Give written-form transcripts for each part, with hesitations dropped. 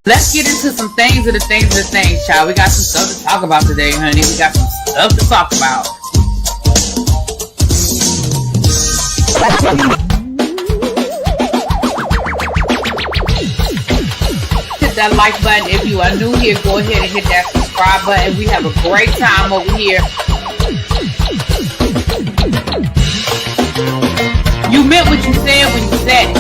Let's get into some things, child. We got some stuff to talk about today, honey. We got some stuff to talk about. Hit that like button. If you are new here, go ahead and hit that subscribe button. We have a great time over here. You meant what you said when you said it.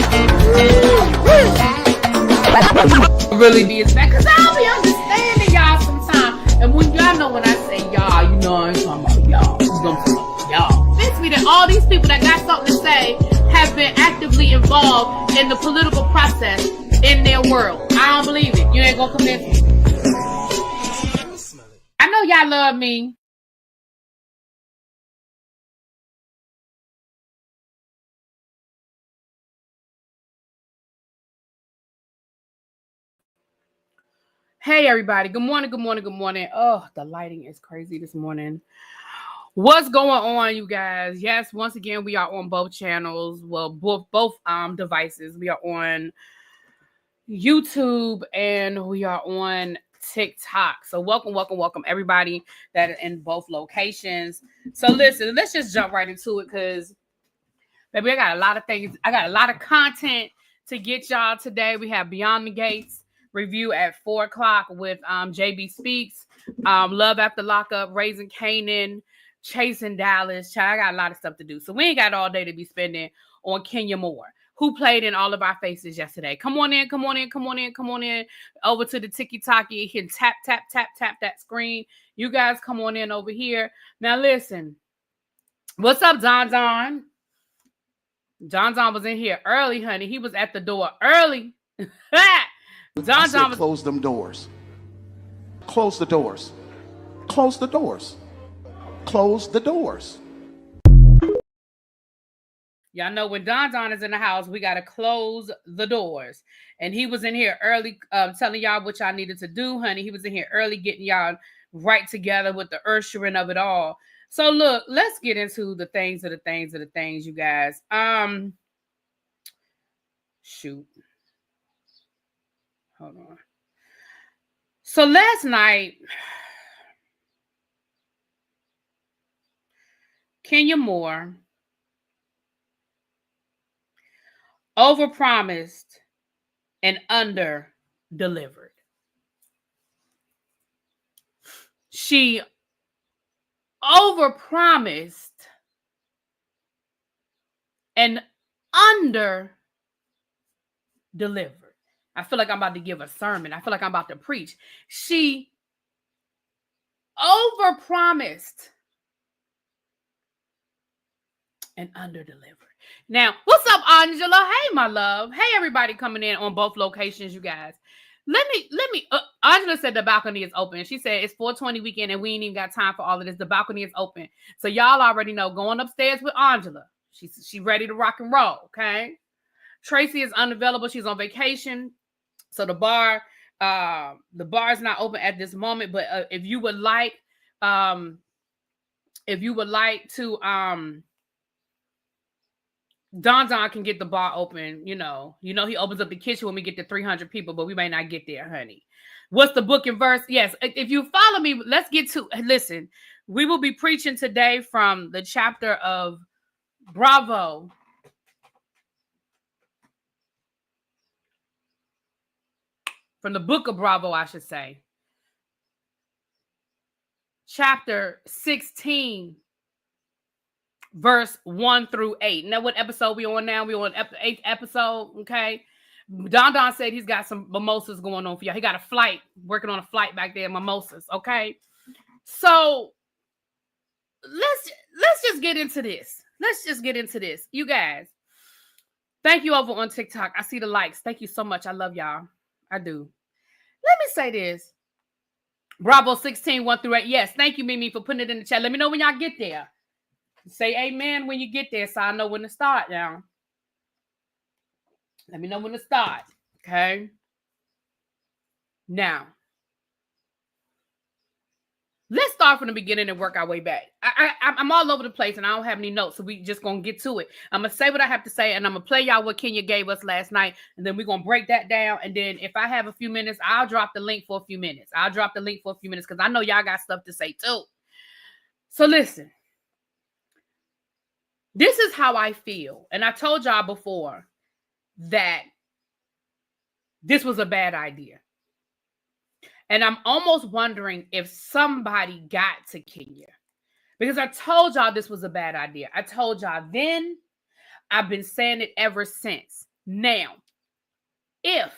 Really be as bad, because I'll be understanding y'all sometimes. And when y'all know when I say y'all, you know I ain't talking about y'all. I'm talking about y'all. Convince me that all these people that got something to say have been actively involved in the political process in their world. I don't believe it. You ain't gonna convince me. I know y'all love me. Hey everybody, good morning. Oh, the lighting is crazy this morning. What's going on, you guys? Yes, once again, we are on both channels. Well, both devices. We are on YouTube and we are on TikTok. So welcome everybody that are in both locations. So listen, let's just jump right into it because baby, I got a lot of things. I got a lot of content to get y'all today. We have Beyond the Gates review at 4:00 with JB Speaks, Love After Lockup, Raising Canaan, Chasing Dallas. Child, I got a lot of stuff to do. So we ain't got all day to be spending on Kenya Moore, who played in All of Our Faces yesterday. Come on in. Over to the tiki-taki. You can tap that screen. You guys come on in over here. Now listen. What's up, Don? John was in here early, honey. He was at the door early. John was... Close them doors. Close the doors. Close the doors. Close the doors. Y'all know when Don is in the house, we got to close the doors. And he was in here early telling y'all what y'all needed to do, honey. He was in here early getting y'all right together with the ushering of it all. So look, let's get into the things, you guys. Shoot. Hold on. So last night, Kenya Moore overpromised and under-delivered. She overpromised and under-delivered. I feel like I'm about to give a sermon. I feel like I'm about to preach. She overpromised and under-delivered. Now, what's up, Angela? Hey, my love. Hey, everybody coming in on both locations, you guys. Let me. Angela said the balcony is open. She said it's 420 weekend and we ain't even got time for all of this. The balcony is open. So y'all already know, going upstairs with Angela. She's ready to rock and roll, okay? Tracy is unavailable. She's on vacation. So the bar is not open at this moment. But if you would like to, Don can get the bar open. You know, he opens up the kitchen when we get to 300 people, but we may not get there, honey. What's the book and verse? Yes. If you follow me, let's get to, listen, we will be preaching today from the chapter of Bravo. From the book of Bravo, I should say. Chapter 16, verse 1 through 8. Now, what episode we on now? We on 8th episode, okay? Don said he's got some mimosas going on for y'all. He got a flight, working on a flight back there, mimosas, okay? So, let's just get into this. You guys, thank you over on TikTok. I see the likes. Thank you so much. I love y'all. I do. Let me say this. Bravo 16, 1 through 8. Yes, thank you, Mimi, for putting it in the chat. Let me know when y'all get there. Say amen when you get there so I know when to start now. Let me know when to start. Okay? Now, let's start from the beginning and work our way back. I'm all over the place and I don't have any notes, so we just gonna get to it. I'm gonna say what I have to say and I'm gonna play y'all what Kenya gave us last night, and then we're gonna break that down. And then if I have a few minutes, I'll drop the link for a few minutes. Because I know y'all got stuff to say too. So listen, this is how I feel, and I told y'all before that this was a bad idea. And I'm almost wondering if somebody got to Kenya, because I told y'all this was a bad idea. I told y'all then. I've been saying it ever since. Now, if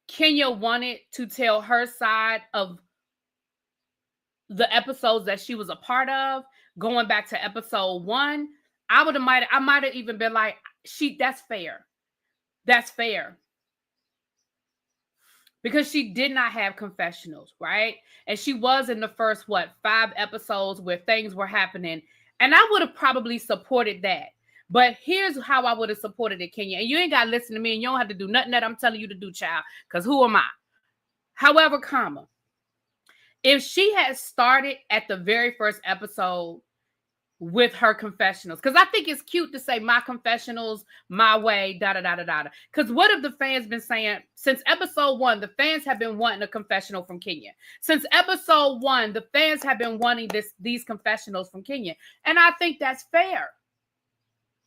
Kenya wanted to tell her side of the episodes that she was a part of, going back to episode 1, I might have even been like, that's fair. That's fair. Because she did not have confessionals, right? And she was in the first, 5 episodes where things were happening. And I would have probably supported that. But here's how I would have supported it, Kenya. And you ain't got to listen to me and you don't have to do nothing that I'm telling you to do, child. Because who am I? However, if she had started at the very first episode with her confessionals, because I think it's cute to say my confessionals, my way, da-da-da-da-da. Because what have the fans been saying? Since episode 1, the fans have been wanting a confessional from Kenya. Since episode 1, the fans have been wanting these confessionals from Kenya. And I think that's fair.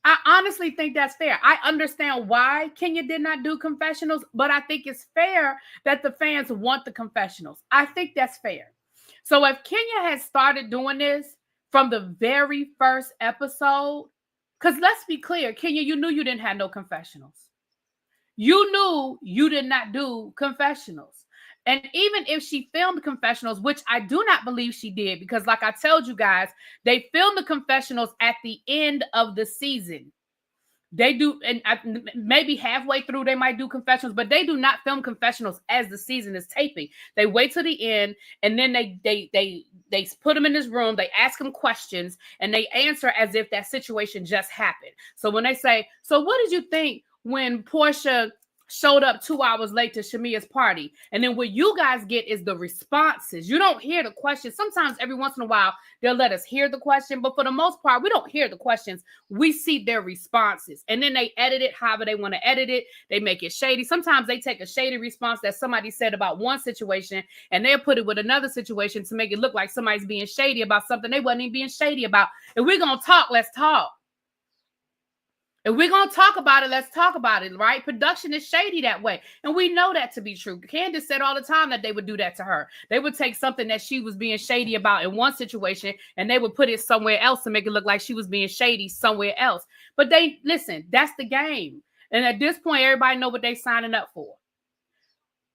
I honestly think that's fair. I understand why Kenya did not do confessionals, but I think it's fair that the fans want the confessionals. I think that's fair. So if Kenya had started doing this from the very first episode, because let's be clear, Kenya, you knew you didn't have no confessionals. You knew you did not do confessionals. And even if she filmed confessionals, which I do not believe she did, because like I told you guys, they filmed the confessionals at the end of the season. They do, and maybe halfway through they might do confessionals, but they do not film confessionals as the season is taping. They wait till the end, and then they put them in this room, they ask them questions, and they answer as if that situation just happened. So when they say, so what did you think when Portia showed up 2 hours late to Shamia's party? And then what you guys get is the responses. You don't hear the questions. Sometimes every once in a while, they'll let us hear the question, but for the most part, we don't hear the questions. We see their responses. And then they edit it however they want to edit it. They make it shady. Sometimes they take a shady response that somebody said about one situation, and they'll put it with another situation to make it look like somebody's being shady about something they wasn't even being shady about. If we're going to talk, let's talk. If we're going to talk about it, let's talk about it, right? Production is shady that way. And we know that to be true. Candace said all the time that they would do that to her. They would take something that she was being shady about in one situation and they would put it somewhere else to make it look like she was being shady somewhere else. But listen, that's the game. And at this point, everybody know what they're signing up for.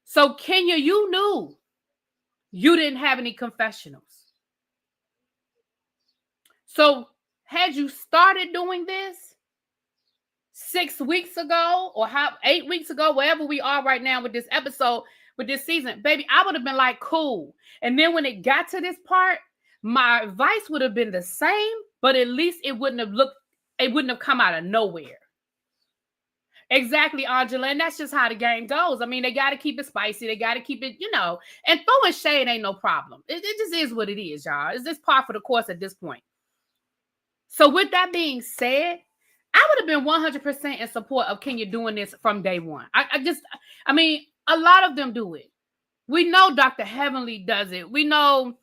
So Kenya, you knew you didn't have any confessionals. So had you started doing this 6 weeks ago or 8 weeks ago, wherever we are right now with this episode, with this season, baby, I would have been like, cool. And then when it got to this part, my advice would have been the same, but at least it wouldn't have come out of nowhere. Exactly, Angela. And that's just how the game goes. I mean, they got to keep it spicy. They got to keep it, and throwing shade ain't no problem. It just is what it is, y'all. It's just par for the course at this point. So with that being said, I would have been 100% in support of Kenya doing this from day one. I mean, a lot of them do it. We know Dr. Heavenly does it. We know,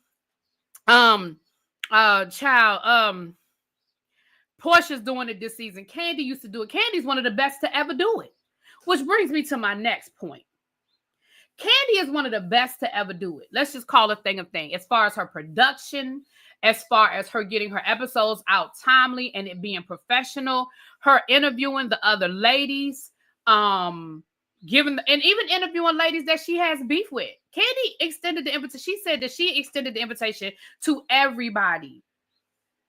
Portia's doing it this season. Candy used to do it. Candy's one of the best to ever do it. Which brings me to my next point. Candy is one of the best to ever do it. Let's just call a thing a thing. As far as her production, as far as her getting her episodes out timely and it being professional, her interviewing the other ladies, and even interviewing ladies that she has beef with. Candy extended the invitation. She said that she extended the invitation to everybody.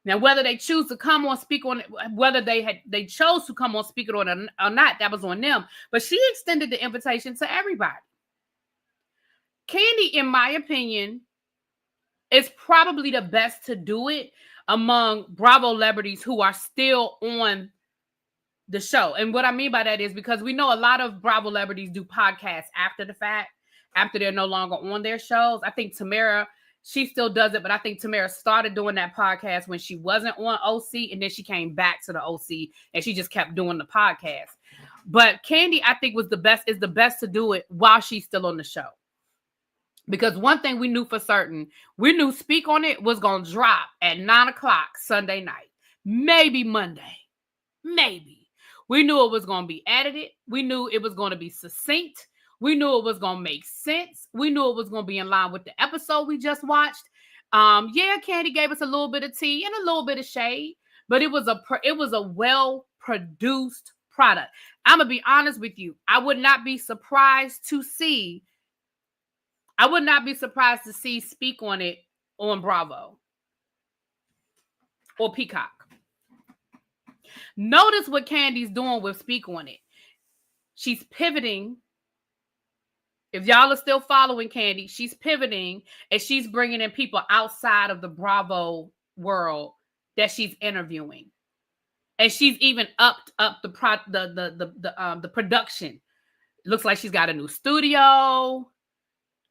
Now, whether they choose to come on speak on it, whether they chose to come on speak on it or not, that was on them. But she extended the invitation to everybody. Candy, in my opinion, is probably the best to do it among Bravo celebrities who are still on the show. And what I mean by that is because we know a lot of Bravo celebrities do podcasts after the fact. after they're no longer on their shows. I think Tamara, she still does it, but I think Tamara started doing that podcast when she wasn't on OC, and then she came back to the OC and she just kept doing the podcast. But Kandi, I think is the best to do it while she's still on the show. Because one thing we knew for certain, we knew Speak on It was going to drop at 9:00 Sunday night, maybe Monday, maybe. We knew it was going to be edited. We knew it was going to be succinct. We knew it was going to make sense. We knew it was going to be in line with the episode we just watched. Yeah, Kandi gave us a little bit of tea and a little bit of shade, but it was a well-produced product. I'm going to be honest with you. I would not be surprised to see Speak on It on Bravo or Peacock. Notice what Kandi's doing with Speak on It. She's pivoting. If y'all are still following Kandi, she's pivoting and she's bringing in people outside of the Bravo world that she's interviewing, and she's even upped up the production. Looks like she's got a new studio.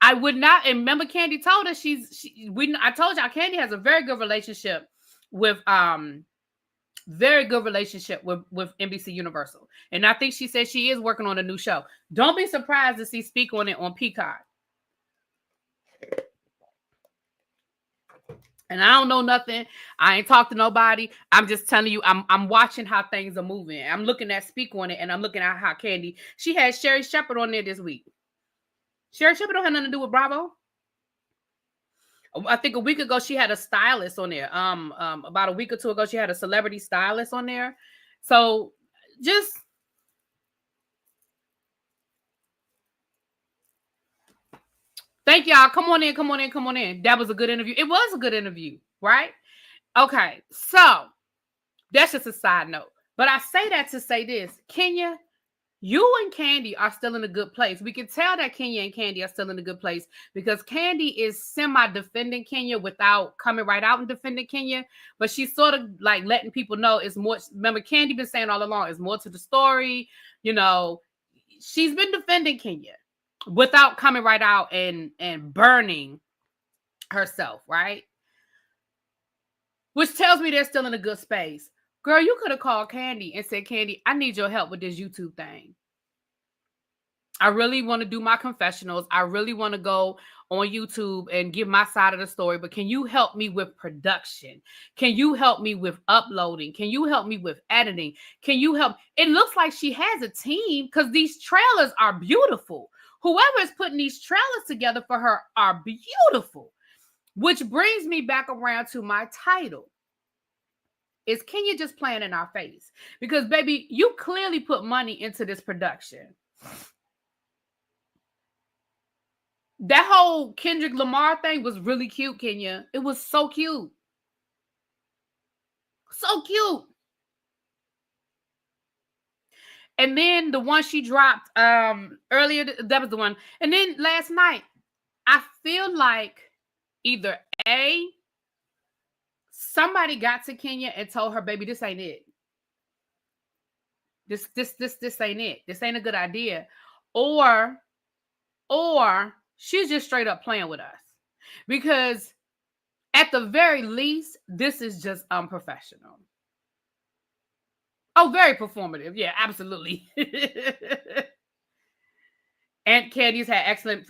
I would not. And remember, Kandi told us I told y'all Kandi has a very good relationship with NBC Universal. And I think she said she is working on a new show. Don't be surprised to see Speak on It on Peacock. And I don't know nothing. I ain't talked to nobody. I'm just telling you, I'm watching how things are moving. I'm looking at Speak on It, and I'm looking at how Kandi, she had Sherry Shepherd on there this week. Sherry Shepherd don't have nothing to do with Bravo. I think a week ago she had a stylist on there. About a week or two ago she had a celebrity stylist on there. So just thank y'all. Come on in. That was a good interview. It was a good interview, right? Okay, so that's just a side note. But I say that to say this, Kenya, you and Kandi are still in a good place. We can tell that Kenya and Kandi are still in a good place because Kandi is semi-defending Kenya without coming right out and defending Kenya. But she's sort of like letting people know it's more. Remember, Kandi been saying all along, it's more to the story. You know, she's been defending Kenya without coming right out and burning herself, right? Which tells me they're still in a good space. Girl, you could have called Kandi and said, Kandi, I need your help with this YouTube thing. I really want to do my confessionals. I really want to go on YouTube and give my side of the story. But can you help me with production? Can you help me with uploading? Can you help me with editing? Can you help? It looks like she has a team because these trailers are beautiful. Whoever is putting these trailers together for her are beautiful. Which brings me back around to my title. Is Kenya just playing in our face? Because, baby, you clearly put money into this production. That whole Kendrick Lamar thing was really cute, Kenya. It was so cute. So cute. And then the one she dropped earlier, that was the one. And then last night, I feel like either A, somebody got to Kenya and told her, baby, this ain't it. This ain't it. This ain't a good idea. Or she's just straight up playing with us. Because at the very least, this is just unprofessional. Oh, very performative. Yeah, absolutely. Aunt Candy's had excellent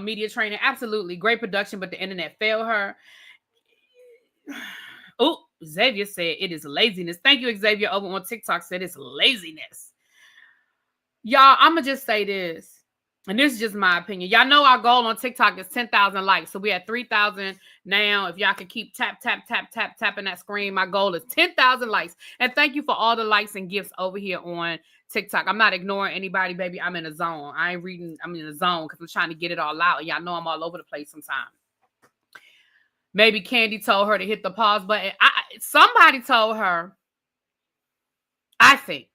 media training. Absolutely. Great production, but the internet failed her. Oh, Xavier said it is laziness. Thank you, Xavier, over on TikTok said it's laziness. Y'all, I'm going to just say this, and this is just my opinion. Y'all know our goal on TikTok is 10,000 likes. So we at 3,000 now. If y'all can keep tapping that screen, my goal is 10,000 likes. And thank you for all the likes and gifts over here on TikTok. I'm not ignoring anybody, baby. I'm in a zone. I ain't reading. I'm in a zone because I'm trying to get it all out. And y'all know I'm all over the place sometimes. Maybe Kandi told her to hit the pause button. Somebody told her, I think.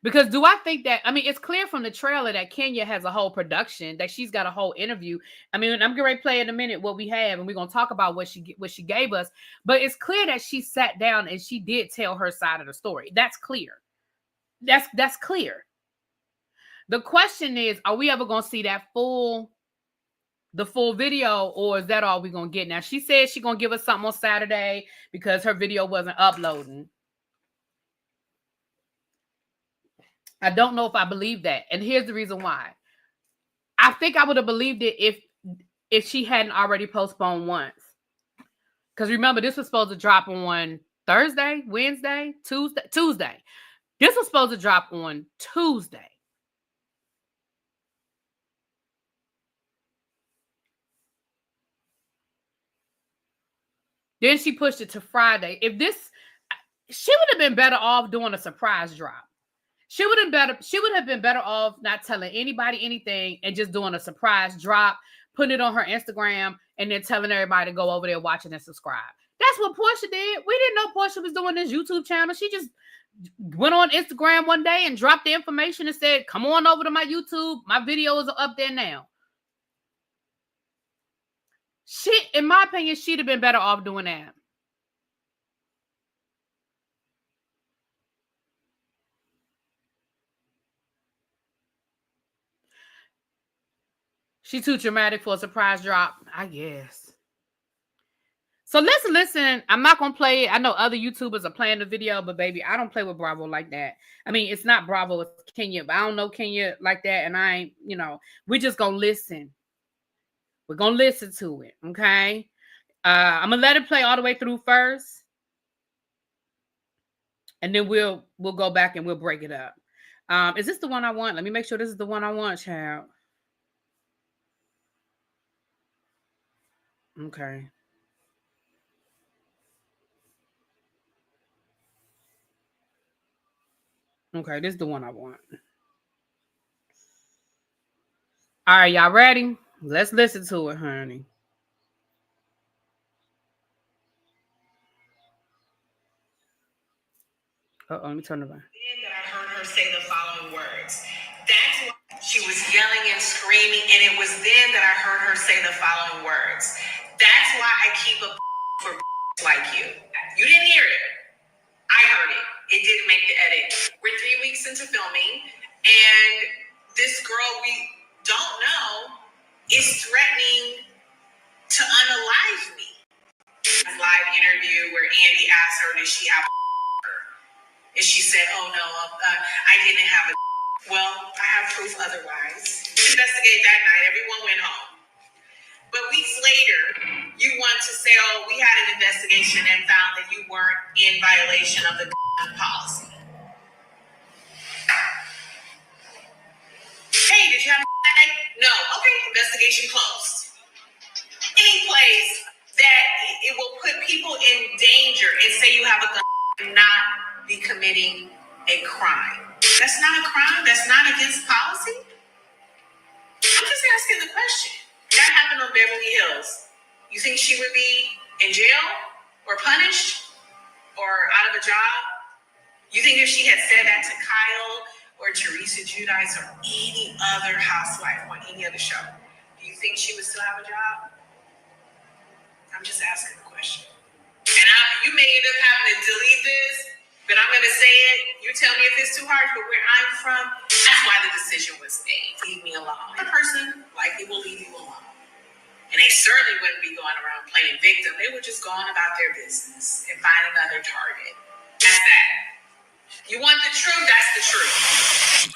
Because do I think that, I mean, it's clear from the trailer that Kenya has a whole production, that she's got a whole interview. I mean, I'm going to play in a minute what we have, and we're going to talk about what she gave us. But it's clear that she sat down and she did tell her side of the story. That's clear. That's clear. The question is, are we ever going to see the full video, or is that all we're going to get? Now, she said she's going to give us something on Saturday because her video wasn't uploading. I don't know if I believe that. And here's the reason why. I think I would have believed it if she hadn't already postponed once. Because remember, this was supposed to drop on Thursday, Wednesday, Tuesday. This was supposed to drop on Tuesday. Then she pushed it to Friday. She would have been better off doing a surprise drop. She would have been better off not telling anybody anything and just doing a surprise drop, putting it on her Instagram, and then telling everybody to go over there, watch it, and subscribe. That's what Portia did. We didn't know Portia was doing this YouTube channel. She just went on Instagram one day and dropped the information and said, come on over to my YouTube. My videos are up there now. In my opinion, she'd have been better off doing that. She too dramatic for a surprise drop, I guess. So let's listen. I'm not going to play it. I know other YouTubers are playing the video, but baby, I don't play with Bravo like that. I mean, it's not Bravo, it's Kenya. But I don't know Kenya like that. And I ain't, we're just going to listen. We're going to listen to it, okay? I'm going to let it play all the way through first. And then we'll go back and we'll break it up. Is this the one I want? Let me make sure this is the one I want, child. Okay. Okay, this is the one I want. All right, y'all ready? Let's listen to it, honey. Uh-oh, let me turn it on. That I heard her say the following words. That's why she was yelling and screaming, and it was then that I heard her say the following words. That's why I keep a for like you. You didn't hear it. I heard it. It didn't make the edit. We're 3 weeks into filming, and this girl we don't know is threatening to unalive me. A live interview where Andy asked her, did she have a and she said, oh no, I didn't have a well, I have proof otherwise. Investigate that night, everyone went home. But weeks later, you want to say, oh, we had an investigation and found that you weren't in violation of the policy. Hey, did you have a no, okay, investigation closed. Any place that it will put people in danger and say you have a gun and not be committing a crime. That's not a crime. That's not against policy. I'm just asking the question. That happened on Beverly Hills. You think she would be in jail or punished or out of a job? You think if she had said that to Kyle or Teresa Giudice or any other housewife on any other show, do you think she would still have a job? I'm just asking the question. And you may end up having to delete this, but I'm going to say it. You tell me if it's too hard, but where I'm from, that's why the decision was made. Leave me alone. A person likely will leave you alone. And they certainly wouldn't be going around playing victim. They would just go on about their business and find another target. That's that. You want the truth? That's the truth.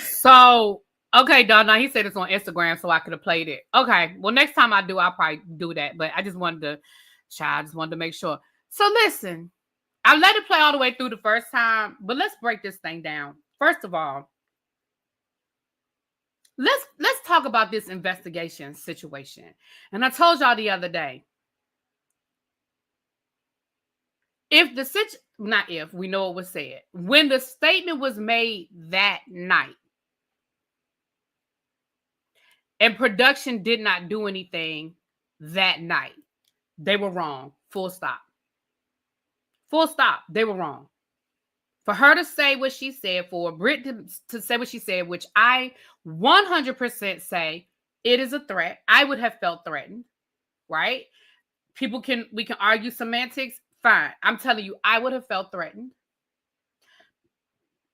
So, okay, Donna, he said it's on Instagram, so I could have played it. Okay, well, next time I do, I'll probably do that. But I just wanted to make sure. So listen, I let it play all the way through the first time, but let's break this thing down. First of all, let's talk about this investigation situation. And I told y'all the other day, we know it was said, when the statement was made that night, and production did not do anything that night, they were wrong. Full stop. Full stop. They were wrong. For her to say what she said, for Britt to say what she said, which I 100% say it is a threat. I would have felt threatened, right? We can argue semantics. Fine. I'm telling you, I would have felt threatened.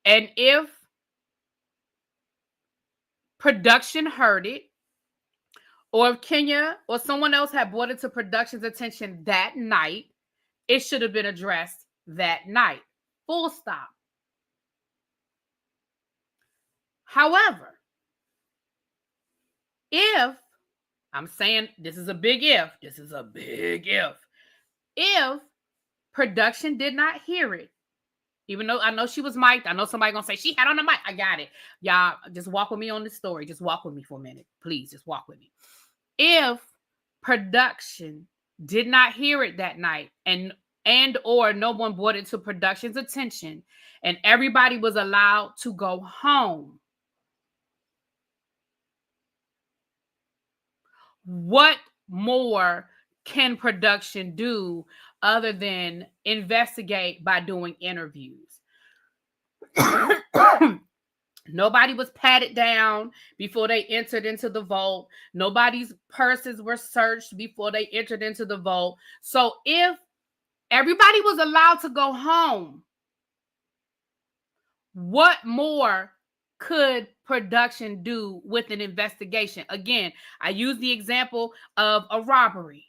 And if production heard it, or if Kenya or someone else had brought it to production's attention that night, it should have been addressed that night. Full stop. However, if, I'm saying this is a big if production did not hear it, even though I know she was mic'd, I know somebody gonna say she had on the mic. I got it. Y'all just walk with me on this story. Just walk with me for a minute. Please just walk with me. If production did not hear it that night and or no one brought it to production's attention and everybody was allowed to go home, what more can production do other than investigate by doing interviews? Nobody was patted down before they entered into the vault. Nobody's purses were searched before they entered into the vault. So if everybody was allowed to go home, what more could production do with an investigation? Again, I use the example of a robbery.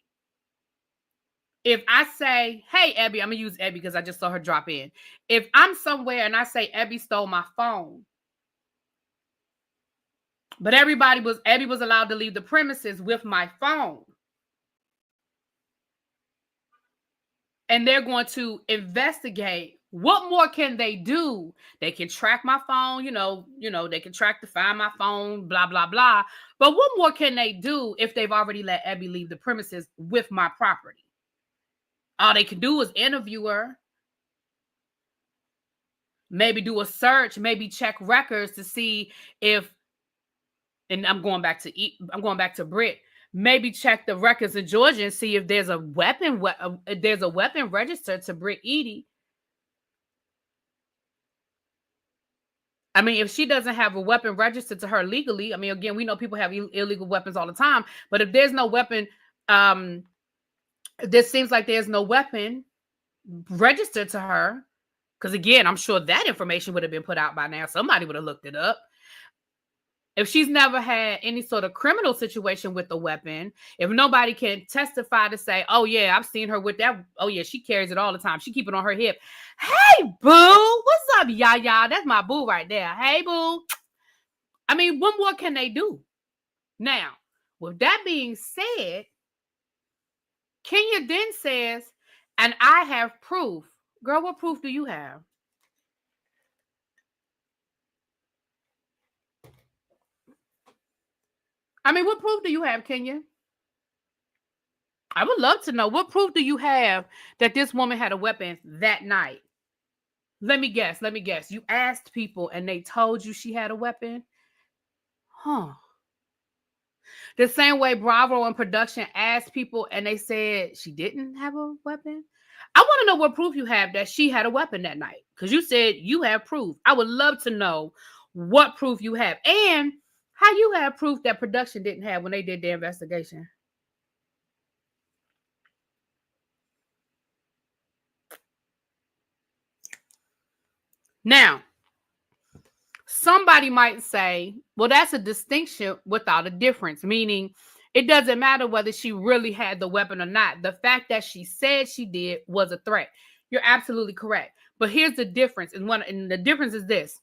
If I say, hey, Abby, I'm going to use Abby because I just saw her drop in. If I'm somewhere and I say, Abby stole my phone, but Abby was allowed to leave the premises with my phone, and they're going to investigate, what more can they do? They can track my phone, they can track to find my phone, blah, blah, blah. But what more can they do if they've already let Abby leave the premises with my property? All they can do is interview her, maybe do a search, maybe check records to see if, and I'm going back to Britt, maybe check the records in Georgia and see if there's a weapon registered to Britt Edie. I mean, if she doesn't have a weapon registered to her legally, I mean, again, we know people have illegal weapons all the time, but if there's no weapon, this seems like there's no weapon registered to her, because again, I'm sure that information would have been put out by now. Somebody would have looked it up. If she's never had any sort of criminal situation with the weapon, if nobody can testify to say, oh yeah, I've seen her with that. Oh yeah, she carries it all the time. She keep it on her hip. Hey boo, what's up, Yaya? That's my boo right there. Hey boo. I mean, what more can they do? Now, with that being said, Kenya then says, and I have proof. Girl, what proof do you have? I mean, what proof do you have, Kenya? I would love to know. What proof do you have that this woman had a weapon that night? Let me guess. You asked people and they told you she had a weapon? Huh. The same way Bravo and production asked people and they said she didn't have a weapon? I want to know what proof you have that she had a weapon that night. Because you said you have proof. I would love to know what proof you have. And how you have proof that production didn't have when they did their investigation. Now, somebody might say, well, that's a distinction without a difference, meaning it doesn't matter whether she really had the weapon or not. The fact that she said she did was a threat. You're absolutely correct. But here's the difference. And the difference is this.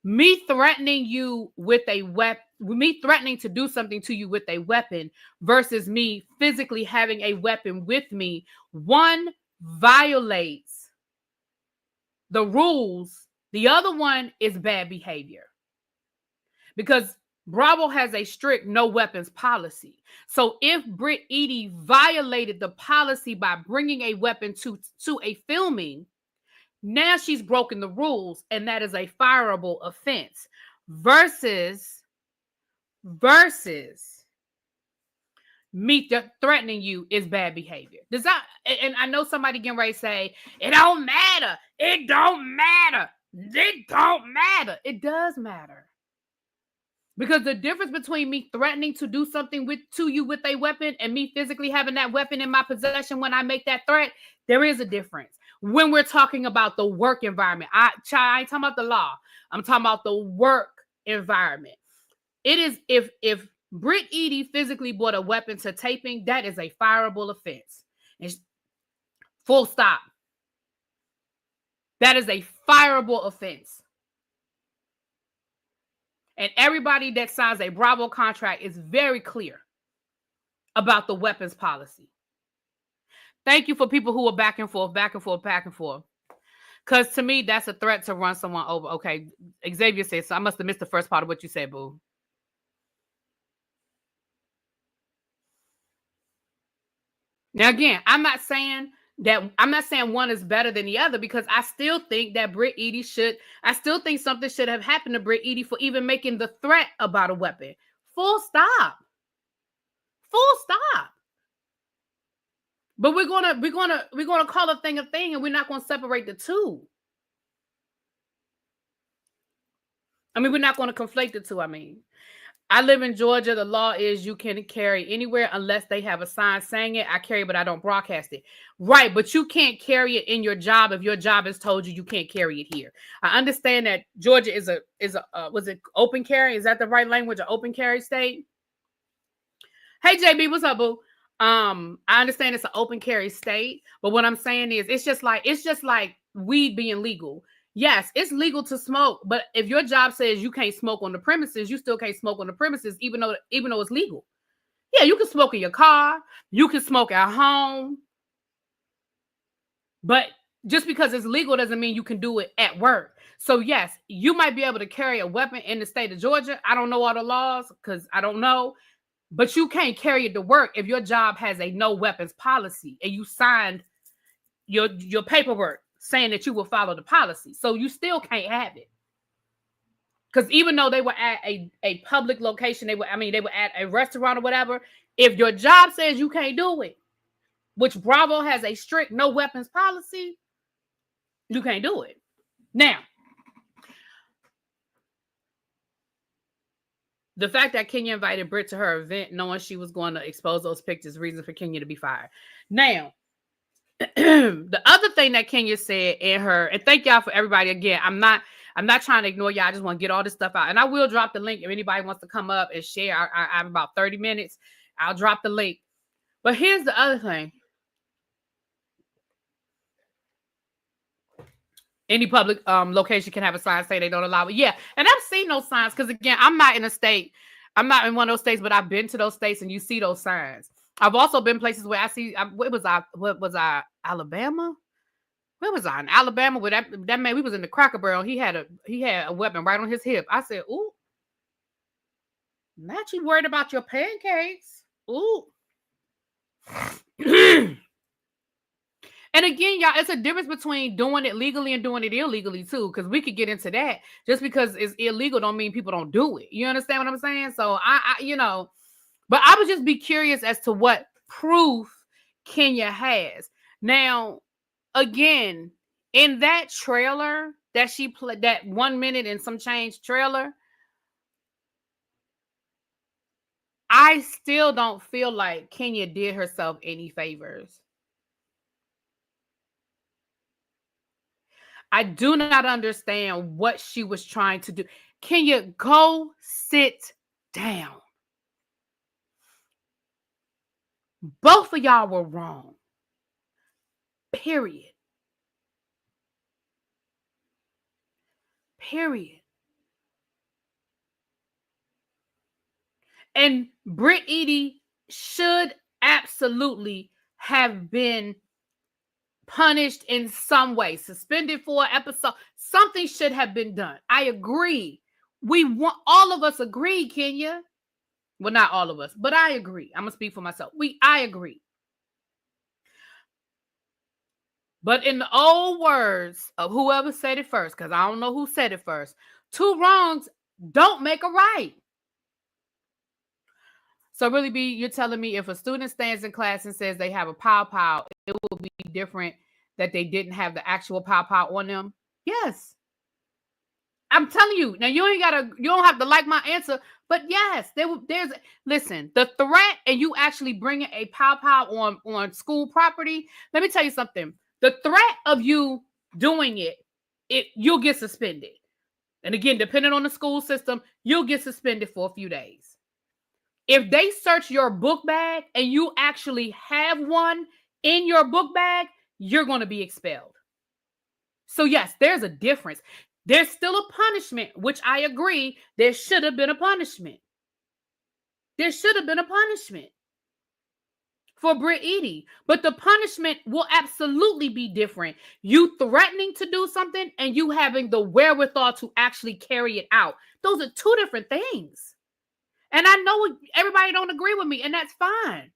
Me threatening you with a weapon, me threatening to do something to you with a weapon versus me physically having a weapon with me, one violates the rules. The other one is bad behavior. Because Bravo has a strict no weapons policy. So if Britt Edie violated the policy by bringing a weapon to a filming, now she's broken the rules, and that is a fireable offense. Versus me threatening you is bad behavior. Does that? And I know somebody getting ready to say it don't matter. It don't matter. It don't matter. It does matter. Because the difference between me threatening to do something to you with a weapon and me physically having that weapon in my possession when I make that threat, there is a difference. when we're talking about the work environment. I ain't talking about the law. I'm talking about the work environment. It is, if Britt Eady physically brought a weapon to taping, that is a fireable offense. And full stop. That is a fireable offense. And everybody that signs a Bravo contract is very clear about the weapons policy. Thank you for people who are back and forth. Because to me, that's a threat to run someone over. Okay, Xavier said, so I must have missed the first part of what you said, boo. Now, again, I'm not saying one is better than the other, because I still think that Britt Eady I still think something should have happened to Britt Eady for even making the threat about a weapon. Full stop. But we're gonna call a thing, and we're not gonna separate the two. I mean, we're not gonna conflate the two. I mean, I live in Georgia. The law is you can carry anywhere unless they have a sign saying it. I carry, but I don't broadcast it. Right, but you can't carry it in your job if your job has told you can't carry it here. I understand that Georgia is a was it open carry? Is that the right language? An open carry state? Hey JB, what's up, boo? I understand it's an open carry state, but what I'm saying is it's just like weed being legal. Yes, it's legal to smoke, but if your job says you can't smoke on the premises, you still can't smoke on the premises, even though it's legal. Yeah, you can smoke in your car, you can smoke at home, but just because it's legal doesn't mean you can do it at work. So yes, you might be able to carry a weapon in the state of Georgia. I don't know all the laws because I don't know, but you can't carry it to work if your job has a no weapons policy and you signed your paperwork saying that you will follow the policy. So you still can't have it. Because even though they were at a public location, they were at a restaurant or whatever, if your job says you can't do it, which Bravo has a strict no weapons policy, you can't do it. Now, the fact that Kenya invited Britt to her event knowing she was going to expose those pictures, reason for Kenya to be fired. Now, the other thing that Kenya said in her, and thank y'all for everybody again. I'm not trying to ignore y'all. I just want to get all this stuff out, and I will drop the link if anybody wants to come up and share. I have about 30 minutes. I'll drop the link. But here's the other thing: any public location can have a sign say they don't allow it. Yeah, and I've seen those signs because again, I'm not in one of those states, but I've been to those states, and you see those signs. I've also been places where I see, what was I, Alabama? Where was I? In Alabama, where that man, we was in the Cracker Barrel. He had a weapon right on his hip. I said, ooh, not you worried about your pancakes. Ooh. And again, y'all, it's a difference between doing it legally and doing it illegally too, because we could get into that. Just because it's illegal don't mean people don't do it. You understand what I'm saying? So but I would just be curious as to what proof Kenya has. Now, again, in that trailer that she played, that 1 minute and some change trailer, I still don't feel like Kenya did herself any favors. I do not understand what she was trying to do. Kenya, go sit down. Both of y'all were wrong. Period. And Britt Eady should absolutely have been punished in some way, suspended for an episode. Something should have been done. I agree. All of us agree, Kenya. Well, not all of us, but I agree. I'm going to speak for myself. I agree. But in the old words of whoever said it first, because I don't know who said it first, 2 wrongs don't make a right. So really, you're telling me if a student stands in class and says they have a pow, it will be different that they didn't have the actual pow on them? Yes. I'm telling you. Now, you don't have to like my answer, but yes, listen, the threat and you actually bringing a pow on school property. Let me tell you something. The threat of you doing it, you'll get suspended. And again, depending on the school system, you'll get suspended for a few days. If they search your book bag and you actually have one in your book bag, you're going to be expelled. So yes, there's a difference. There's still a punishment, which I agree, there should have been a punishment. There should have been a punishment for Britt Eady. But the punishment will absolutely be different. You threatening to do something and you having the wherewithal to actually carry it out. Those are two different things. And I know everybody don't agree with me, and that's fine.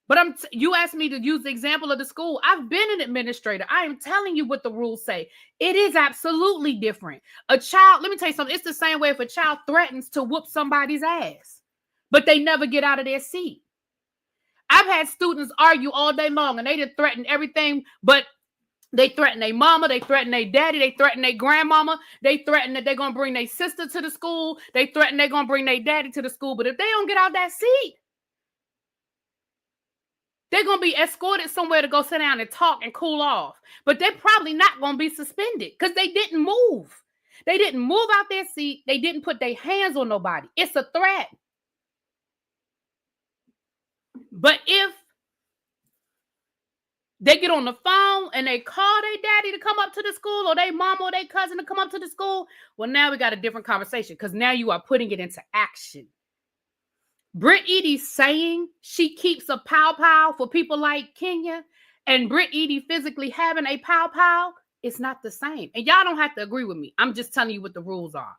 But you asked me to use the example of the school. I've been an administrator. I am telling you what the rules say. It is absolutely different. A child, let me tell you something. It's the same way if a child threatens to whoop somebody's ass, but they never get out of their seat. I've had students argue all day long, and they didn't threaten everything, but they threaten their mama, they threaten their daddy, they threaten their grandmama, they threaten that they're going to bring their sister to the school, they threaten they're going to bring their daddy to the school. But if they don't get out that seat, they're going to be escorted somewhere to go sit down and talk and cool off. But they're probably not going to be suspended because they didn't move. They didn't move out their seat. They didn't put their hands on nobody. It's a threat. But if they get on the phone and they call their daddy to come up to the school, or their mom or their cousin to come up to the school, well, now we got a different conversation because now you are putting it into action. Britt Eady saying she keeps a pow-pow for people like Kenya and Britt Eady physically having a pow-pow, it's not the same. And y'all don't have to agree with me. I'm just telling you what the rules are.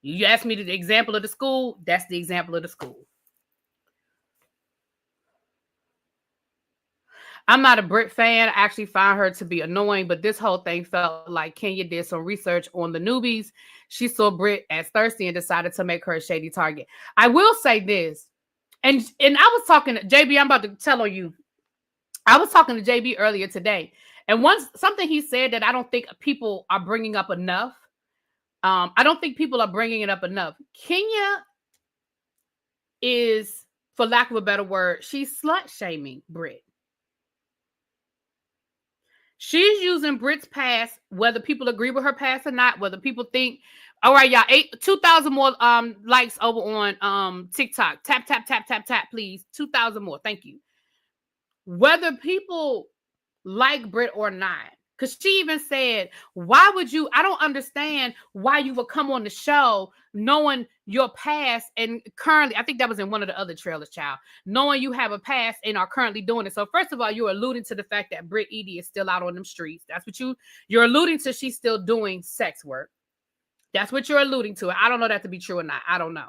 You asked me the example of the school, that's the example of the school. I'm not a Brit fan. I actually find her to be annoying, but this whole thing felt like Kenya did some research on the newbies. She saw Brit as thirsty and decided to make her a shady target. I will say this, and I was talking to JB, I'm about to tell on you. I was talking to JB earlier today, and something he said that I don't think people are bringing up enough. I don't think people are bringing it up enough. Kenya is, for lack of a better word, she's slut-shaming Brit. She's using Brit's past, whether people agree with her past or not, whether people think, all right, y'all, 2,000 more likes over on TikTok. Tap, tap, tap, tap, tap, please. 2,000 more. Thank you. Whether people like Brit or not, because she even said, why would you, I don't understand why you would come on the show knowing your past and currently, I think that was in one of the other trailers, child, knowing you have a past and are currently doing it. So first of all, you're alluding to the fact that Britt Eady is still out on them streets. That's what you're alluding to. She's still doing sex work. That's what you're alluding to. I don't know that to be true or not. I don't know.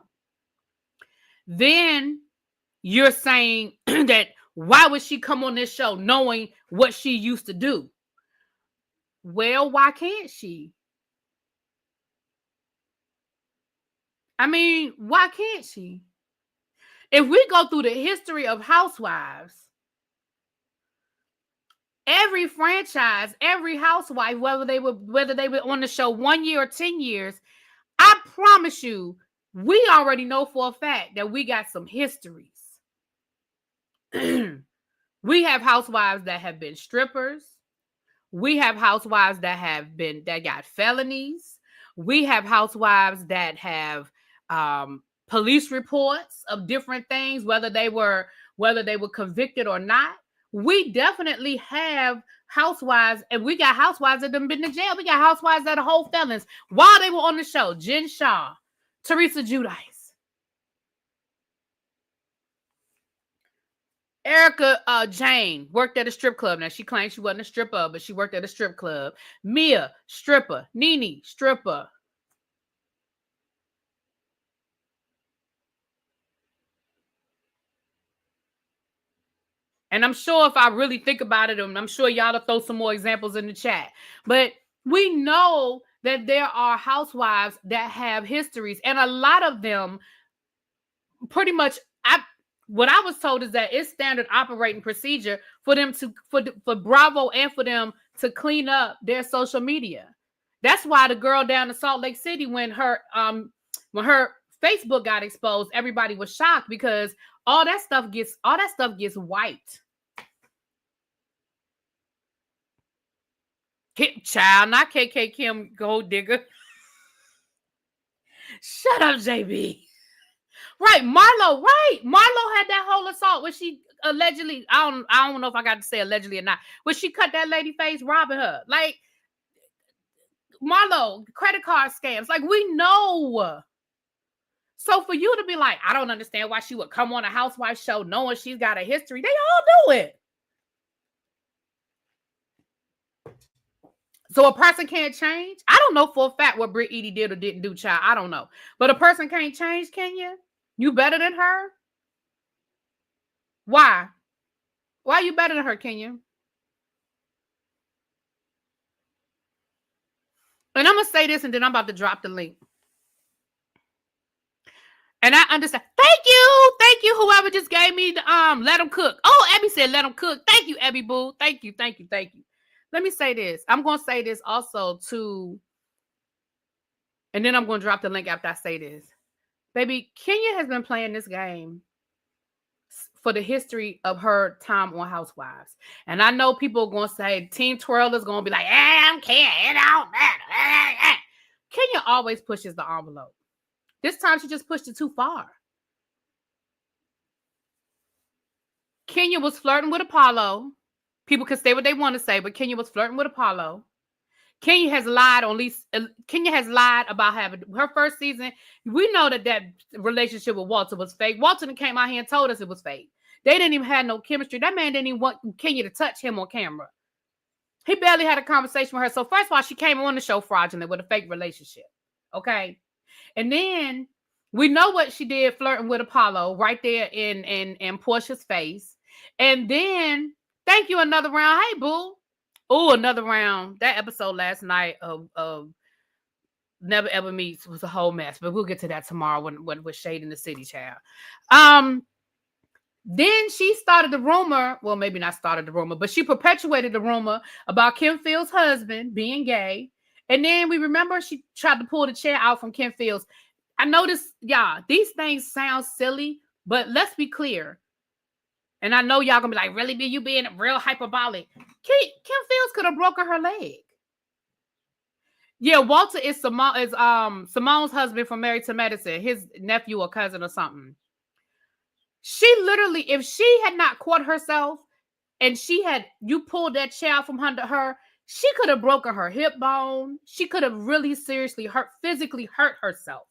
Then you're saying that why would she come on this show knowing what she used to do? Well, why can't she? I mean, why can't she? If we go through the history of housewives, every franchise, every housewife, whether they were on the show 1 year or 10 years, I promise you, we already know for a fact that we got some histories. We have housewives that have been strippers. We have housewives that got felonies. We have housewives that have police reports of different things, whether they were convicted or not. We definitely have housewives, and we got housewives that have been to jail. We got housewives that are whole felons while they were on the show. Jen Shaw, Teresa Giudice, Erica Jane worked at a strip club. Now, she claims she wasn't a stripper, but she worked at a strip club. Mia, stripper. Nene, stripper. And I'm sure if I really think about it, I'm sure y'all will throw some more examples in the chat. But we know that there are housewives that have histories, and a lot of them pretty much, what I was told is that it's standard operating procedure for them for Bravo and for them to clean up their social media. That's why the girl down in Salt Lake City, when her Facebook got exposed, everybody was shocked because all that stuff gets wiped. Child, not KK Kim Gold Digger. Shut up, JB. Right, Marlo. Right, Marlo had that whole assault when she allegedly. I don't know if I got to say allegedly or not. When she cut that lady face, robbing her. Like Marlo, credit card scams. Like we know. So for you to be like, I don't understand why she would come on a housewife show knowing she's got a history. They all do it. So a person can't change? I don't know for a fact what Britt Edie did or didn't do, child. I don't know. But a person can't change, can you? You better than her? Why? Why are you better than her, Kenya? And I'm going to say this and then I'm about to drop the link. And I understand. Thank you, whoever just gave me the let them cook. Oh, Abby said let them cook. Thank you, Abby Boo. Thank you. Let me say this. I'm going to say this also too. And then I'm going to drop the link after I say this. Baby, Kenya has been playing this game for the history of her time on Housewives. And I know people are going to say, Team Twirl is going to be like, I don't care. It don't matter. Kenya always pushes the envelope. This time she just pushed it too far. Kenya was flirting with Apollo. People can say what they want to say, but Kenya was flirting with Apollo. Kenya has lied about having her first season. We know that relationship with Walter was fake. Walter came out here and told us it was fake. They didn't even have no chemistry. That man didn't even want Kenya to touch him on camera. He barely had a conversation with her. So first of all, she came on the show fraudulent with a fake relationship. Okay. And then we know what she did flirting with Apollo right there in Portia's face. And then, thank you, another round. Hey, boo. Oh, another round. That episode last night of Never Ever Meets was a whole mess. But we'll get to that tomorrow when we're shading the city, child. Then she started the rumor. Well, maybe not started the rumor, but she perpetuated the rumor about Kim Fields' husband being gay. And then we remember she tried to pull the chair out from Kim Fields. I noticed, y'all, these things sound silly, but let's be clear. And I know y'all gonna be like, really, be you being real hyperbolic? Kim Fields could have broken her leg. Yeah, Walter is Simone's husband from Married to Medicine, his nephew or cousin or something. She literally, if she had not caught herself and you pulled that chair out from under her, she could have broken her hip bone. She could have really seriously physically hurt herself.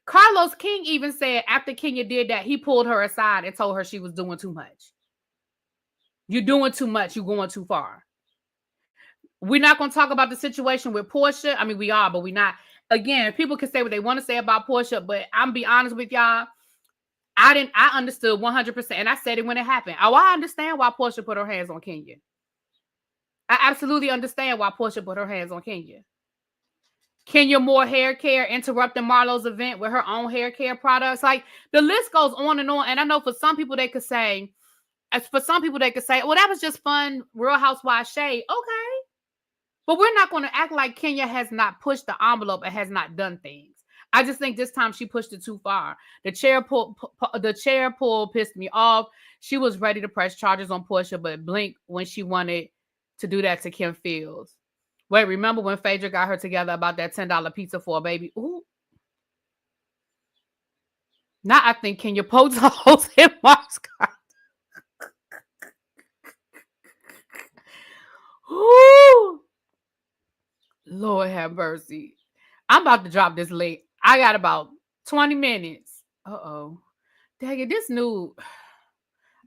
Carlos King even said after Kenya did that, he pulled her aside and told her she was doing too much. You're doing too much. You're going too far. We're not going to talk about the situation with Portia. I mean, we are, but we're not. Again, people can say what they want to say about Portia, but I'm be honest with y'all. I understood 100%. And I said it when it happened. Oh, I understand why Portia put her hands on Kenya. I absolutely understand why Portia put her hands on Kenya. Kenya Moore hair care interrupting Marlo's event with her own hair care products. Like the list goes on. And I know for some people they could say, well, that was just fun, Real Housewives shade. Okay. But we're not going to act like Kenya has not pushed the envelope and has not done things. I just think this time she pushed it too far. The chair pull pissed me off. She was ready to press charges on Portia, but blinked when she wanted to do that to Kim Fields. Wait, remember when Phaedra got her together about that $10 pizza for a baby? Ooh. Now I think Kenya pokes holes in Mark's car. Ooh. Lord have mercy. I'm about to drop this link. I got about 20 minutes. Uh-oh. Dang it, this new...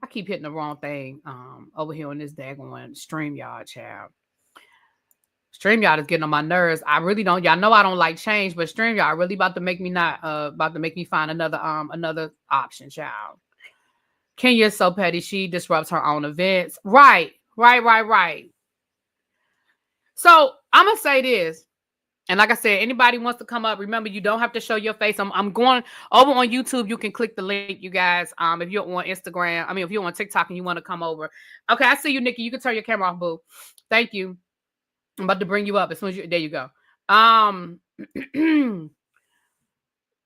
I keep hitting the wrong thing over here on this daggone StreamYard, child. StreamYard is getting on my nerves. I really don't... Y'all know I don't like change, but StreamYard really about to make me find another option, child. Kenya's so petty. She disrupts her own events. Right. So I'm going to say this. And like I said, anybody wants to come up, remember, you don't have to show your face. I'm going over on YouTube. You can click the link, you guys. If you're on Instagram, if you're on TikTok and you want to come over. Okay, I see you, Nikki. You can turn your camera off, boo. Thank you. I'm about to bring you up as soon as there you go.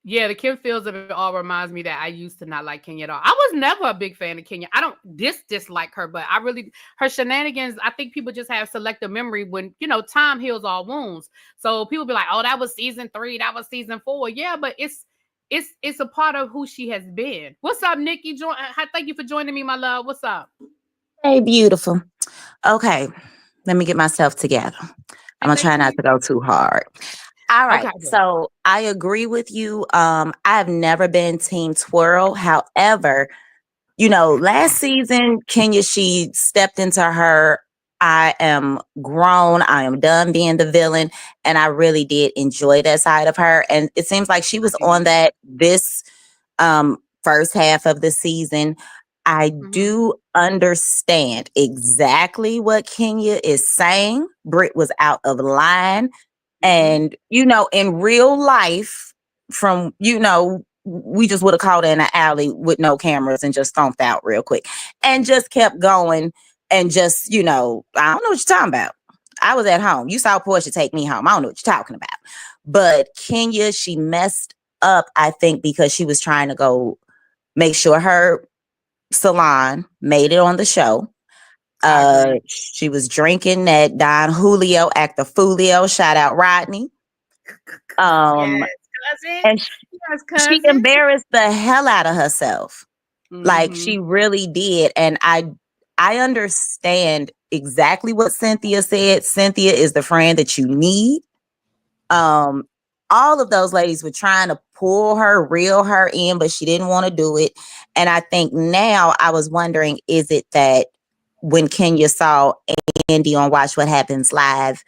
Yeah, the Kim Fields of it all reminds me that I used to not like Kenya at all. I was never a big fan of Kenya. I don't dislike her, but I really her shenanigans. I think people just have selective memory when time heals all wounds. So people be like, "Oh, that was season 3, that was season 4." Yeah, but it's a part of who she has been. What's up, Nikki? Thank you for joining me, my love. What's up? Hey, beautiful. Okay, let me get myself together. I'm gonna try not to go too hard. All Okay. right, so I agree with you. I've never been team twirl. However, last season, Kenya, she stepped into her I am grown, I am done being the villain, and I really did enjoy that side of her. And it seems like she was on that this first half of the season. I do understand exactly what Kenya is saying. Britt was out of line. And, in real life, we just would have called her in an alley with no cameras and just stomped out real quick and just kept going and just, I don't know what you're talking about. I was at home. You saw Portia take me home. I don't know what you're talking about. But Kenya, she messed up, I think, because she was trying to go make sure her salon made it on the show. She was drinking that Don Julio Actifulio. Shout out Rodney. Yes, cousin. And she embarrassed the hell out of herself. Like she really did. And I understand exactly what Cynthia said. Cynthia is the friend that you need. All of those ladies were trying to pull her, reel her in, but she didn't want to do it. And I think now I was wondering, is it that when Kenya saw Andy on Watch What Happens Live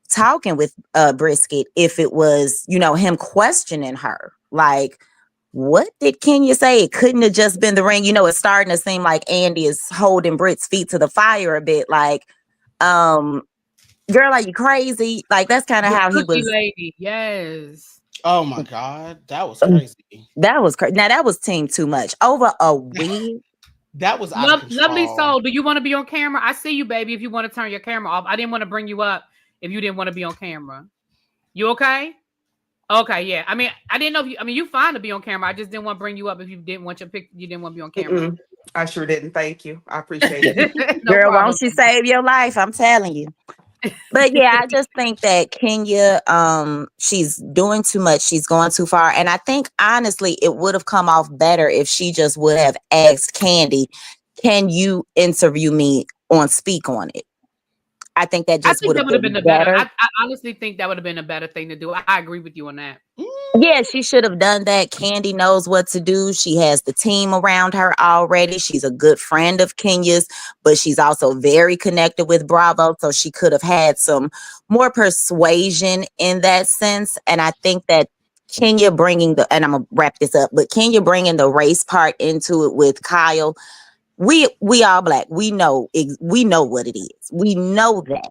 talking with Brisket, if it was, him questioning her, like, what did Kenya say? It couldn't have just been the ring. It's starting to seem like Andy is holding Britt's feet to the fire a bit. Like, girl, are you crazy? Like, that's kind of how he was. Lady, yes. Oh my God, that was crazy. That was crazy. Now that was team too much over a week. That was out of control. Lovely soul. Do you want to be on camera? I see you, baby. If you want to turn your camera off, I didn't want to bring you up if you didn't want to be on camera. You okay? Okay, yeah. I mean, I didn't know if you fine to be on camera. I just didn't want to bring you up if you didn't want your picture. You didn't want to be on camera. I sure didn't. Thank you. I appreciate it. No girl, problem. won't she save your life? I'm telling you. But yeah, I just think that Kenya, she's doing too much. She's going too far. And I think honestly, it would have come off better if she just would have asked Candy, can you interview me on Speak on It? I think that just would have been better. I honestly think that would have been a better thing to do. I agree with you on that. Yeah, she should have done that. Candy knows what to do. She has the team around her already. She's a good friend of Kenya's, but she's also very connected with Bravo. So she could have had some more persuasion in that sense. And I think that Kenya bringing and I'm going to wrap this up, but Kenya bringing the race part into it with Kyle, we all Black. We know what it is. We know that.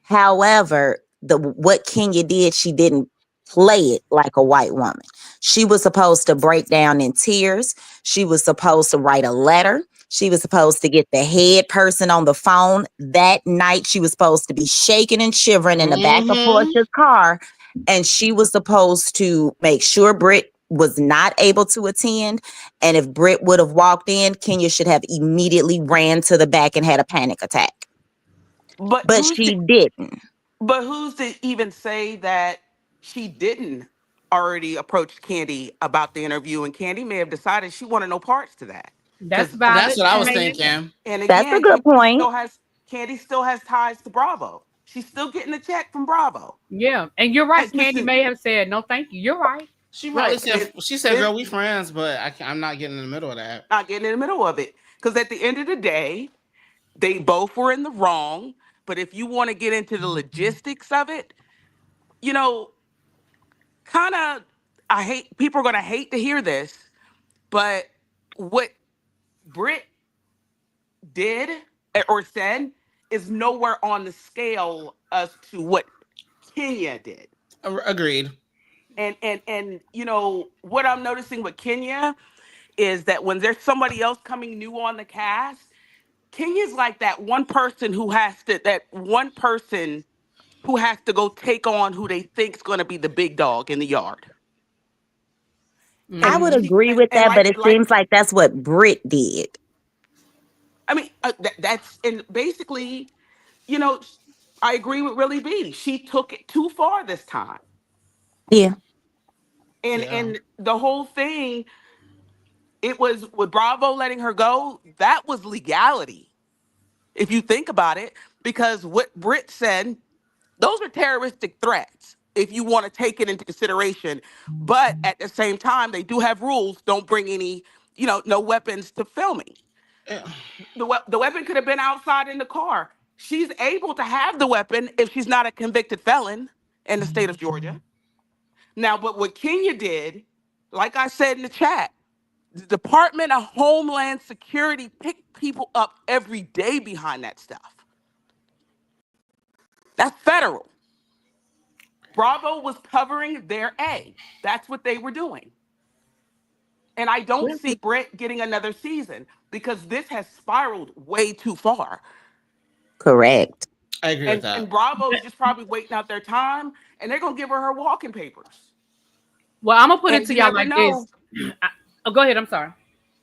However, what Kenya did, she didn't play it like a white woman. She was supposed to break down in tears. She was supposed to write a letter. She was supposed to get the head person on the phone. That night, she was supposed to be shaking and shivering in the back of Portia's car. And she was supposed to make sure Britt was not able to attend. And if Britt would have walked in, Kenya should have immediately ran to the back and had a panic attack. But she didn't. But who's to even say that she didn't already approach Candy about the interview, and Candy may have decided she wanted no parts to that. That's valid. That's what I was thinking. And again, that's a good point. Candy still has ties to Bravo. She's still getting a check from Bravo. Yeah, and you're right. Candy may have said no, thank you. You're right. She probably said, "Girl, we friends, but I'm not getting in the middle of that." Not getting in the middle of it, because at the end of the day, they both were in the wrong. But if you want to get into the logistics of it, kind of, people are going to hate to hear this, but what Britt did or said is nowhere on the scale as to what Kenya did. Agreed. And what I'm noticing with Kenya is that when there's somebody else coming new on the cast, Kenya's like that one person who has to go take on who they think's going to be the big dog in the yard. I would agree with that, but it seems like that's what Britt did. I mean, that's, and basically, you know, I agree with Really B. She took it too far this time. Yeah. And the whole thing, it was with Bravo letting her go, that was legality. If you think about it, because what Britt said, those are terroristic threats if you want to take it into consideration. But at the same time, they do have rules. Don't bring any, no weapons to filming. The weapon could have been outside in the car. She's able to have the weapon if she's not a convicted felon in the state of Georgia. Now, but what Kenya did, like I said in the chat, the Department of Homeland Security picked people up every day behind that stuff. That's federal. Bravo was covering their A. That's what they were doing. And I don't see Britt getting another season because this has spiraled way too far. Correct. I agree with that. And Bravo is just probably waiting out their time, and they're going to give her walking papers. Well, I'm going to put it to y'all like this. Go ahead. I'm sorry.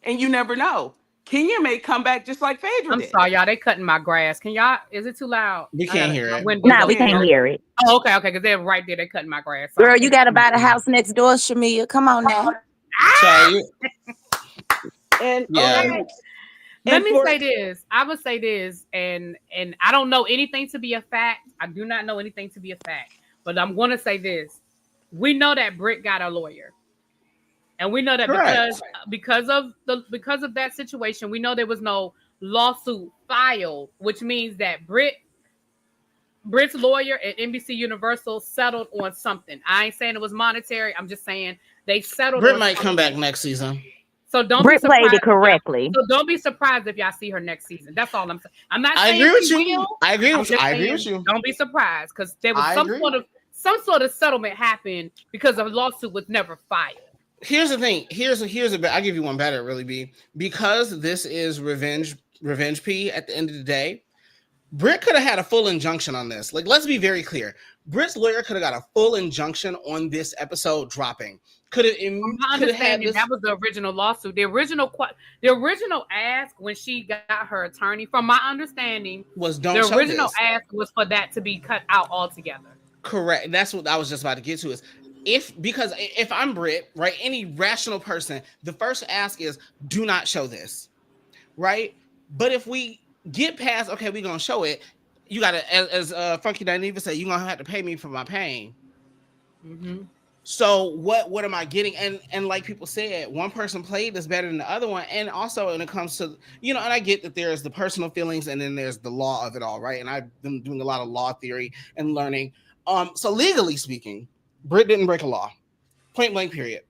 And you never know. Kenya may come back just like Phaedra did. I'm sorry, y'all. They cutting my grass. Can y'all? Is it too loud? We can't hear it. No, we can't hear it. Oh, okay. Because they're right there. They cutting my grass. Sorry. Girl, you got to buy the house next door, Shamia. Come on now. And let me say this. I would say this, and I don't know anything to be a fact. I do not know anything to be a fact, but I'm going to say this. We know that Britt got a lawyer. And we know that because of that situation, we know there was no lawsuit filed, which means that Britt's lawyer at NBC Universal settled on something. I ain't saying it was monetary. I'm just saying they settled. Britt might come back next season. So don't Britt be surprised played it correctly. So don't be surprised if y'all see her next season. That's all I'm saying. I'm not saying I agree with you. I agree with you. Don't be surprised because there was some sort of settlement happened because a lawsuit was never filed. Here's the thing. Here's a I'll give you one better, Really B. Because this is revenge P at the end of the day, Britt could have had a full injunction on this. Like, let's be very clear. Britt's lawyer could have got a full injunction on this episode dropping. Could have had this. That was the original lawsuit. The original ask when she got her attorney, from my understanding, was don't. The original ask was for that to be cut out altogether. Correct. That's what I was just about to get to. Is if I'm Britt, right, any rational person, the first ask is do not show this, right? But if we get past, okay, we're gonna show it, you gotta, as Funky Dineva said, you're gonna have to pay me for my pain. Mm-hmm. So what am I getting? And like people said, one person played this better than the other one. And also when it comes to, and I get that there's the personal feelings and then there's the law of it all, right? And I've been doing a lot of law theory and learning. So legally speaking, Britt didn't break a law. Point blank, period.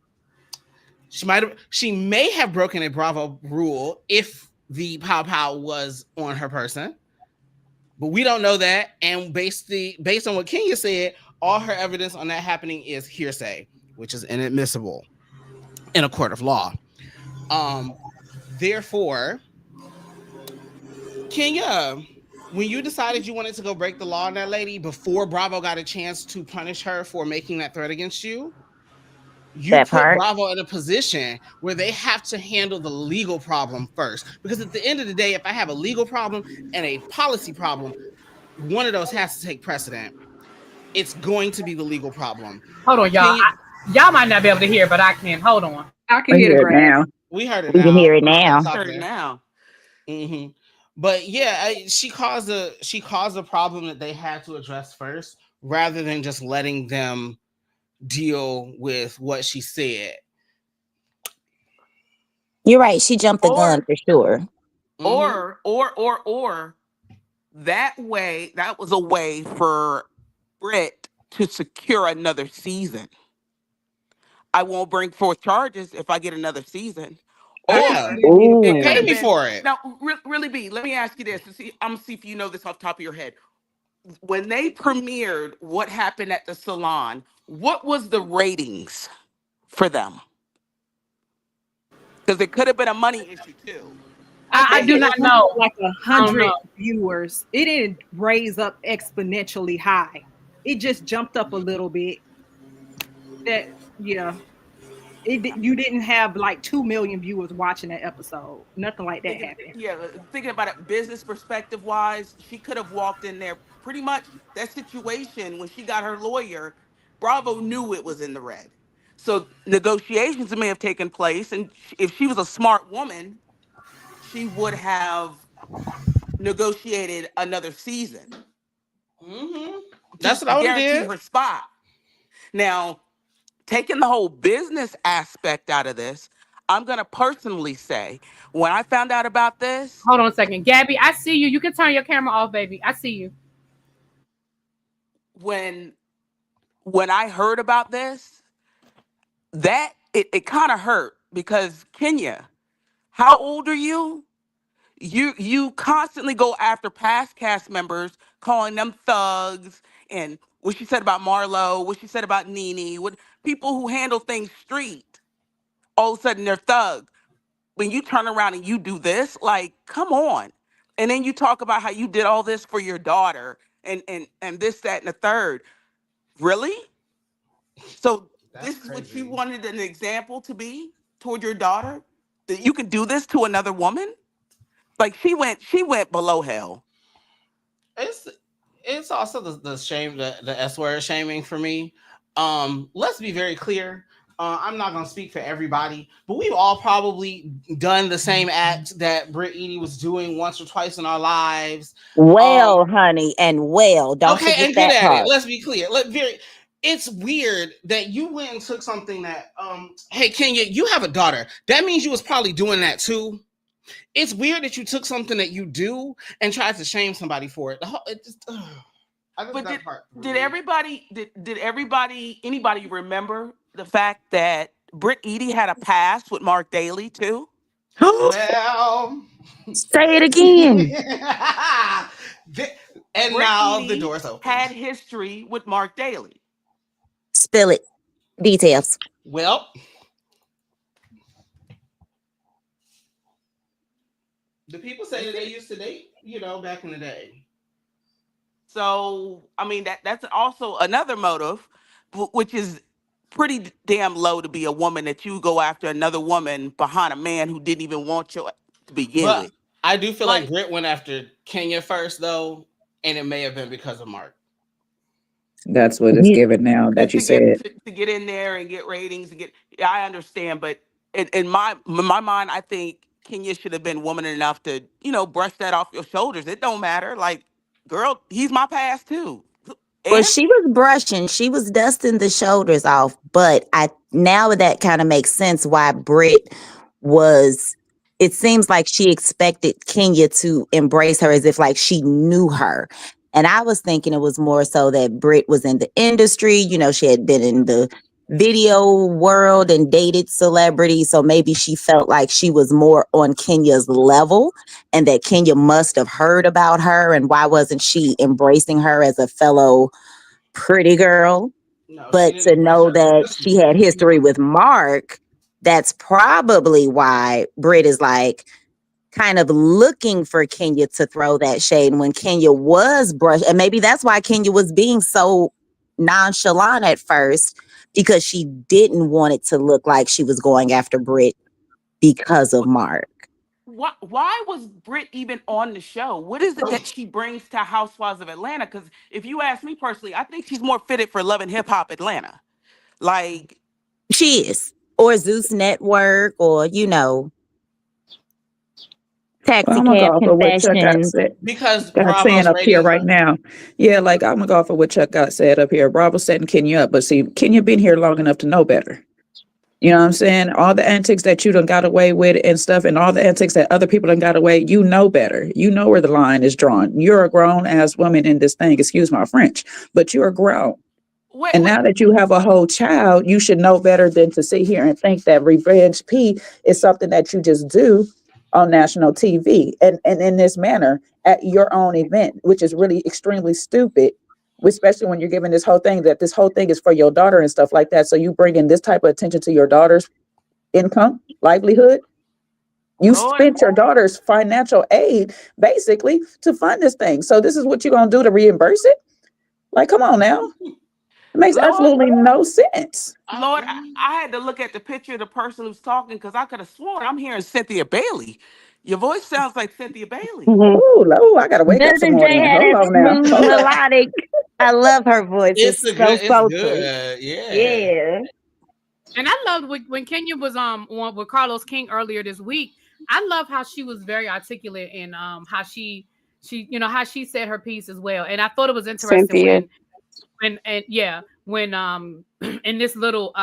She may have broken a Bravo rule if the pow was on her person, but we don't know that. And based on what Kenya said, all her evidence on that happening is hearsay, which is inadmissible in a court of law. Therefore, Kenya, when you decided you wanted to go break the law on that lady before Bravo got a chance to punish her for making that threat against you, put Bravo in a position where they have to handle the legal problem first. Because at the end of the day, if I have a legal problem and a policy problem, one of those has to take precedent. It's going to be the legal problem. Hold on, y'all. Y'all might not be able to hear, but I can. Hold on. I can hear it now. We heard it now. We can hear it now. Heard it now. Mm-hmm. But yeah, she caused a problem that they had to address first, rather than just letting them deal with what she said. You're right. She jumped the gun for sure. Or that was a way for Britt to secure another season. I won't bring forth charges if I get another season. Pay me for it. Now, Really B, let me ask you this. I'm gonna see if you know this off the top of your head. When they premiered What Happened at the Salon, what was the ratings for them? Because it could have been a money issue too. I do not know. Like 100 viewers. It didn't raise up exponentially high. It just jumped up a little bit. You didn't have like 2 million viewers watching that episode. Nothing like that happened. Thinking about it business perspective wise, she could have walked in there pretty much that situation when she got her lawyer. Bravo knew it was in the red. So negotiations may have taken place. And if she was a smart woman, she would have negotiated another season. Mm-hmm. That's what I To would have guarantee did. her spot. Now, taking the whole business aspect out of this, I'm going to personally say, when I found out about this, Hold on a second. Gabby, I see you. You can turn your camera off, baby. I see you. when I heard about this, that it kind of hurt because Kenya, how old are you? You constantly go after past cast members, calling them thugs, and what she said about Marlo, what she said about Nene, what people who handle things street, all of a sudden they're thugs. When you turn around and you do this, like, come on. And then you talk about how you did all this for your daughter and this, that, and the third. Really? So That's this is what you crazy. wanted an example to be toward your daughter? That you can do this to another woman? Like she went below hell. It's it's also the shame, the S word shaming for me. Let's be very clear. I'm not gonna speak for everybody, but we've all probably done the same act that Britt Eady was doing once or twice in our lives. Um, Well, honey, and well, don't okay, forget and good that at it. part. Let's be clear. It's weird that you went and took something that hey Kenya, you have a daughter. That means you was probably doing that too. It's weird that you took something that you do and tried to shame somebody for it. It just, I just But that part. did anybody remember the fact that Britt Eady had a past with Mark Daly too? Well, Say it again. and Britt now the Eady door's opened. had history with Mark Daly. Spill it. Details. Well, the people say that they used to date, back in the day. So I mean that's also another motive, which is pretty damn low to be a woman that you go after another woman behind a man who didn't even want you to begin But with. I do feel like Like Britt went after Kenya first, though, and it may have been because of Mark. That's what it's given now that you said. to get in there and get ratings and get. Yeah, I understand, but in my mind, I think Kenya should have been woman enough to brush that off your shoulders. It don't matter. Like, girl, he's my past too. Well, And she was brushing, she was dusting the shoulders off, but I now that kind of makes sense why Britt was. It seems like she expected Kenya to embrace her as if like she knew her. And I was thinking it was more so that Britt was in the industry, she had been in the video world and dated celebrities. So maybe she felt like she was more on Kenya's level and that Kenya must have heard about her. And why wasn't she embracing her as a fellow pretty girl? No, she But didn't to embrace know her that because she had history with Mark, that's probably why Britt is like kind of looking for Kenya to throw that shade when Kenya was brushed. And maybe that's why Kenya was being so nonchalant at first because she didn't want it to look like she was going after Britt because of Mark. why was Britt even on the show? What is it that she brings to Housewives of Atlanta? Because if you ask me personally, I think she's more fitted for Love and Hip Hop Atlanta. Like, She is. Or Zeus Network or, Well, Taxi I'm gonna go Cab off of what Chuck got Confessions. said. Got saying Bravo's up here ratings. right now. Yeah, like I'm gonna go off of what Chuck got said up here. Bravo setting Kenya up, but see, Kenya been here long enough to know better. You know what I'm saying? All the antics that you done got away with and stuff, and all the antics that other people done got away, you know better. You know where the line is drawn. You're a grown ass woman in this thing. Excuse my French, but you're grown. what, And what, now that you have a whole child, you should know better than to sit here and think that revenge P is something that you just do on national TV and in this manner at your own event, which is really extremely stupid, especially when you're giving this whole thing that this whole thing is for your daughter and stuff like that. So you bring in this type of attention to your daughter's income, livelihood. You Lord, spent your daughter's financial aid basically to fund this thing. So this is what you're going to do to reimburse it? Like, come on now. It makes absolutely no sense. Lord, I had to look at the picture of the person who's talking because I could have sworn I'm hearing Cynthia Bailey. Your voice sounds like Cynthia Bailey. Oh, I gotta wake up some Doesn't more Jay then. have Hold that on now. smooth Hold on. melodic? I love her voice. It's so It's sultry. good. Yeah. Yeah. And I loved when Kenya was on with Carlos King earlier this week. I love how she was very articulate in how she how she said her piece as well. And I thought it was interesting Cynthia. when in this little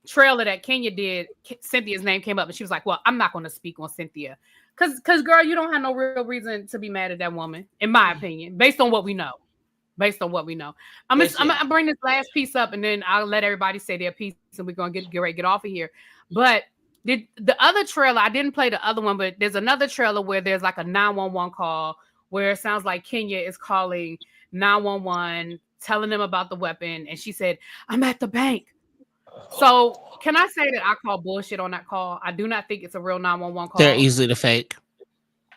trailer that Kenya did, Cynthia's name came up and she was like, well, I'm not going to speak on Cynthia because girl, you don't have no real reason to be mad at that woman, in my opinion, based on what we know. I'm gonna bring this last piece up and then I'll let everybody say their piece and we're gonna get ready to get off of here. But the other trailer, I didn't play the other one, but there's another trailer where there's like a 911 call where it sounds like Kenya is calling 911, telling them about the weapon, and she said, I'm at the bank. So can I say that I call bullshit on that call? I do not think it's a real 911 call. They're easy to fake.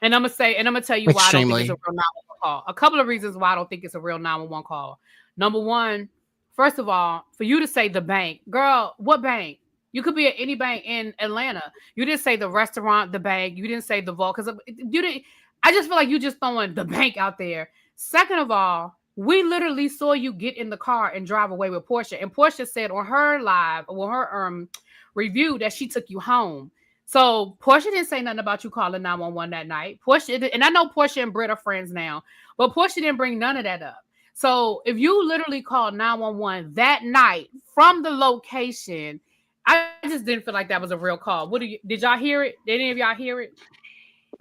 And I'm gonna tell you why I don't think it's a real 911 call. A couple of reasons why I don't think it's a real 911 call. Number one, first of all, for you to say the bank, girl, what bank? You could be at any bank in Atlanta. You didn't say the restaurant, the bank. You didn't say the vault because you didn't. I just feel like you just throwing the bank out there. Second of all, we literally saw you get in the car and drive away with Portia, and Portia said on her live or her review that she took you home. So Portia didn't say nothing about you calling 911 that night. Portia, and I know Portia and Britt are friends now, but Portia didn't bring none of that up. So if you literally called 911 that night from the location, I just didn't feel like that was a real call. Did y'all hear it? Did any of y'all hear it?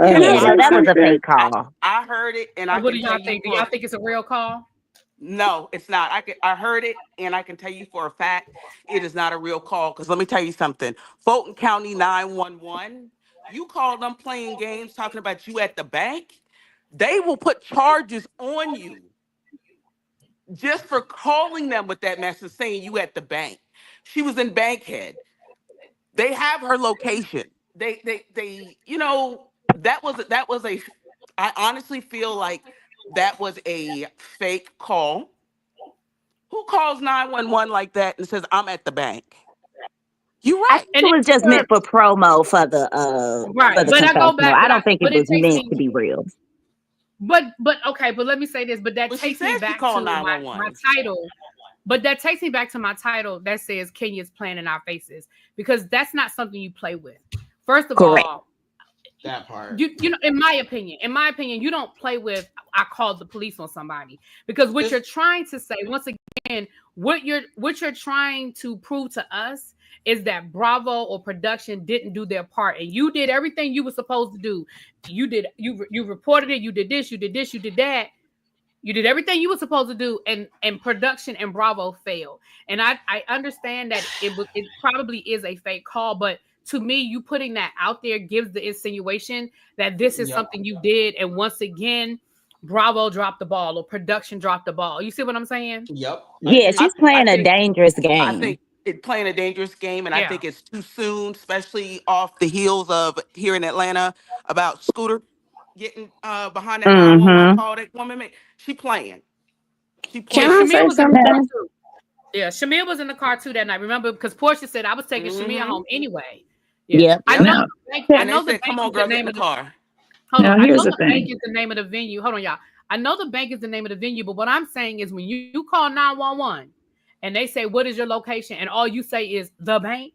Yeah, that was a fake call. I heard it, and what do y'all think? Do y'all think it's a real call? No, it's not. I heard it, and I can tell you for a fact it is not a real call. Because let me tell you something. Fulton County 911, you call them playing games talking about you at the bank, they will put charges on you just for calling them with that message saying you at the bank. She was in Bankhead. They have her location. They that was a I honestly feel like that was a fake call. Who calls 911 like that and says, I'm at the bank? You're right. It was just meant for promo for the right. for the but I go back. I don't think it was meant to be real. But okay, but let me say this. But that takes me back to my title. But that takes me back to my title that says Kenya's playing in our faces, because that's not something you play with. First of all, that part. You know, in my opinion, you don't play with I called the police on somebody, because what you're trying to say, once again, what you're trying to prove to us is that Bravo or production didn't do their part, and you did everything you were supposed to do. You reported it, you did this, you did that. You did everything you were supposed to do, and production and Bravo failed. And I understand that it probably is a fake call, but to me, you putting that out there gives the insinuation that this is something you did, and once again, Bravo dropped the ball or production dropped the ball. You see what I'm saying? Yep. Yeah, she's playing a dangerous game. I think it's playing a dangerous game, and I think it's too soon, especially off the heels of here in Atlanta about Scooter getting behind that 911 call that woman made. She playing. Can I say something? Yeah, Shamir was in the car too that night. Remember, because Portia said I was taking Shamir home anyway. Yeah. I know. I know the come on, girl, get in the car. Hold on. I know the bank is the name of the venue. Hold on, y'all. I know the bank is the name of the venue, but what I'm saying is when you call 911 and they say, what is your location? And all you say is the bank,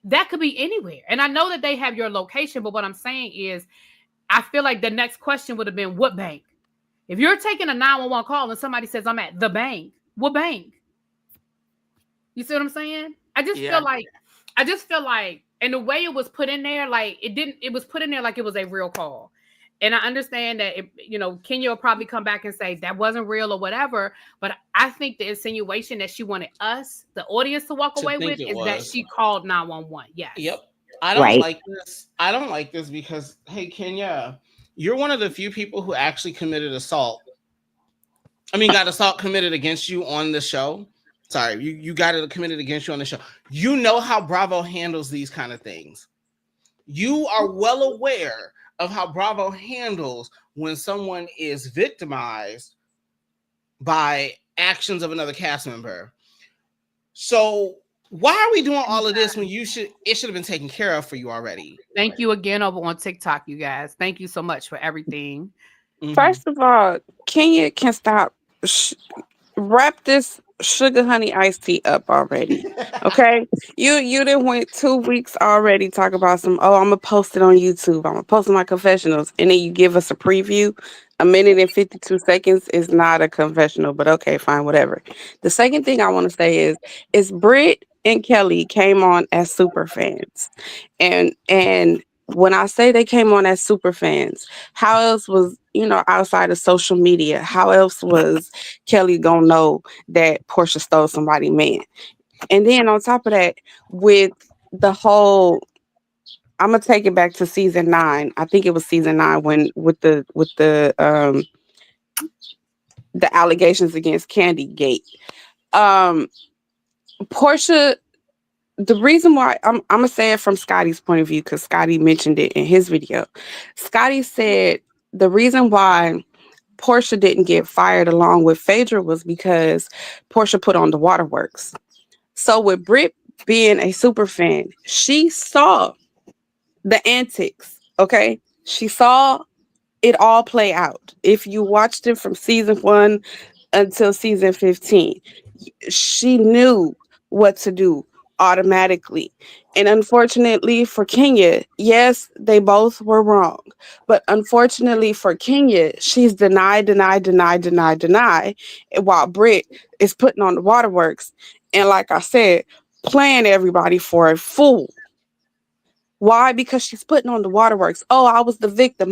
that could be anywhere. And I know that they have your location, but what I'm saying is I feel like the next question would have been, what bank? If you're taking a 911 call and somebody says, I'm at the bank, what bank? You see what I'm saying? I just feel like, and the way it was put in there, like it was put in there like it was a real call. And I understand that, Kenya will probably come back and say that wasn't real or whatever. But I think the insinuation that she wanted us, the audience, to walk away with is that she called 911. Yes. Yep. I don't like this. I don't like this because, hey, Kenya, you're one of the few people who actually committed assault. I mean, got assault committed against you on the show. Sorry, you got it committed against you on the show. You know how Bravo handles these kind of things. You are well aware of how Bravo handles when someone is victimized by actions of another cast member. So why are we doing all of this when it should have been taken care of for you already? Thank you again over on TikTok, you guys. Thank you so much for everything. First of all, Kenya can stop. Wrap this sugar honey iced tea up already. Okay, you done went 2 weeks already talking about some. Oh, I'm gonna post it on YouTube. I'm gonna post my confessionals, and then you give us a preview. A minute and 52 seconds is not a confessional, but okay, fine, whatever. The second thing I want to say is Britt and Kelly came on as super fans, and when I say they came on as super fans, how else was, outside of social media, how else was Kelly gonna know that Portia stole somebody's man? And then on top of that, with the whole, I'm gonna take it back to season 9. I think it was season 9 when with the allegations against Candy Gate. Portia, the reason why I'm gonna say it from Scotty's point of view, because Scotty mentioned it in his video. Scotty said the reason why Portia didn't get fired along with Phaedra was because Portia put on the waterworks. So with Britt being a super fan, she saw the antics. Okay, she saw it all play out. If you watched it from season 1 until season 15, she knew what to do automatically. And unfortunately for Kenya, yes, they both were wrong. But unfortunately for Kenya, she's denied, while Britt is putting on the waterworks. And like I said, playing everybody for a fool. Why? Because she's putting on the waterworks. Oh, I was the victim.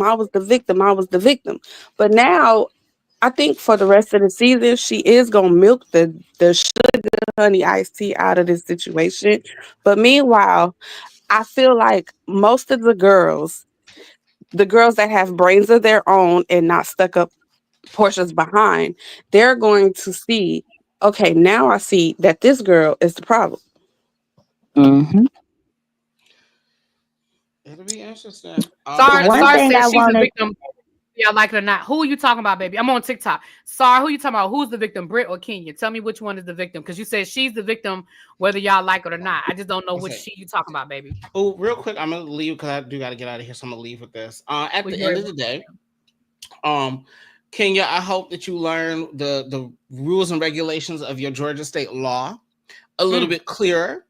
But now, I think for the rest of the season, she is going to milk the sugar honey iced tea out of this situation. But meanwhile, I feel like most of the girls that have brains of their own and not stuck up Portia's behind, they're going to see, okay, now I see that this girl is the problem. Mm-hmm. It'll be interesting. Sorry says she's a victim. Y'all like it or not. Who are you talking about, baby? I'm on TikTok. Sorry, who you talking about? Who's the victim, Britt or Kenya? Tell me which one is the victim, because you said she's the victim, whether y'all like it or not. I just don't know which she you talking about, baby. Oh, real quick, I'm gonna leave because I do got to get out of here, so I'm gonna leave with this. At the end of the day, Kenya, I hope that you learn the rules and regulations of your Georgia state law a little bit clearer,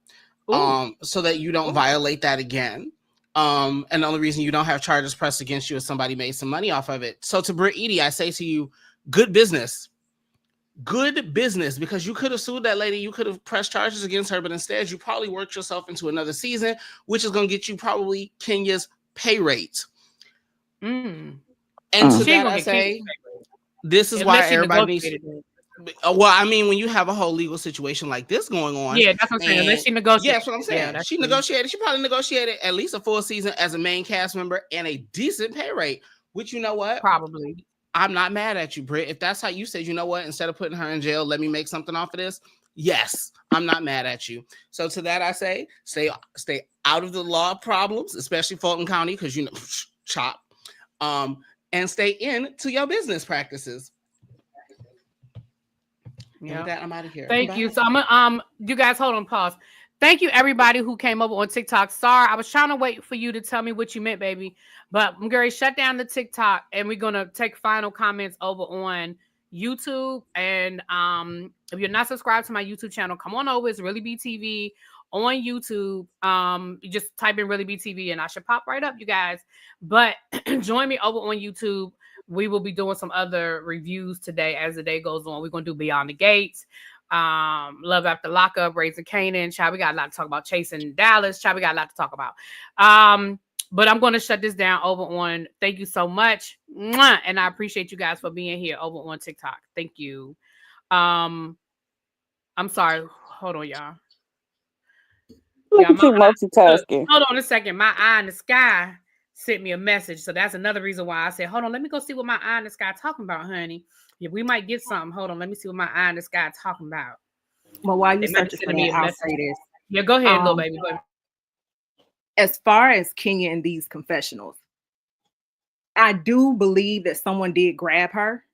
so that you don't violate that again. And the only reason you don't have charges pressed against you is somebody made some money off of it. So to Britt Edie, I say to you, good business, because you could have sued that lady. You could have pressed charges against her, but instead you probably worked yourself into another season, which is going to get you probably Kenya's pay rate. And to that I say, this is why everybody needs. Well, I mean, when you have a whole legal situation like this going on, yeah, that's what I'm saying. Unless she negotiated, yeah, that's what I'm saying. She negotiated. She probably negotiated at least a full season as a main cast member and a decent pay rate. Which, you know what? Probably. I'm not mad at you, Britt. If that's how you said, you know what? Instead of putting her in jail, let me make something off of this. Yes, I'm not mad at you. So to that, I say, stay out of the law problems, especially Fulton County, because chop. And stay into your business practices. Yeah, with that, I'm out of here. Thank you. So I'm you guys hold on, pause. Thank you everybody who came over on TikTok. Sorry, I was trying to wait for you to tell me what you meant, baby. But I'm going to shut down the TikTok and we're going to take final comments over on YouTube. And if you're not subscribed to my YouTube channel, come on over. It's ReallyBTV on YouTube. You just type in ReallyBTV and I should pop right up, you guys. But join me over on YouTube. We will be doing some other reviews today as the day goes on. We're going to do Beyond the Gates, Love After Lockup, Raising Canaan. Child, we got a lot to talk about. Chasing Dallas. Child, we got a lot to talk about. But I'm going to shut this down over on. Thank you so much. Mwah! And I appreciate you guys for being here over on TikTok. Thank you. I'm sorry. Hold on, y'all. Look at you multitasking. Hold on a second. My eye in the sky sent me a message. So that's another reason why I said, hold on, let me go see what my eye in the sky talking about, honey. Yeah, we might get something. Hold on, let me see what my eye in the sky talking about. Well, while you're searching for me, I'll say this. Yeah, go ahead, little baby. Go ahead. As far as Kenya and these confessionals, I do believe that someone did grab her.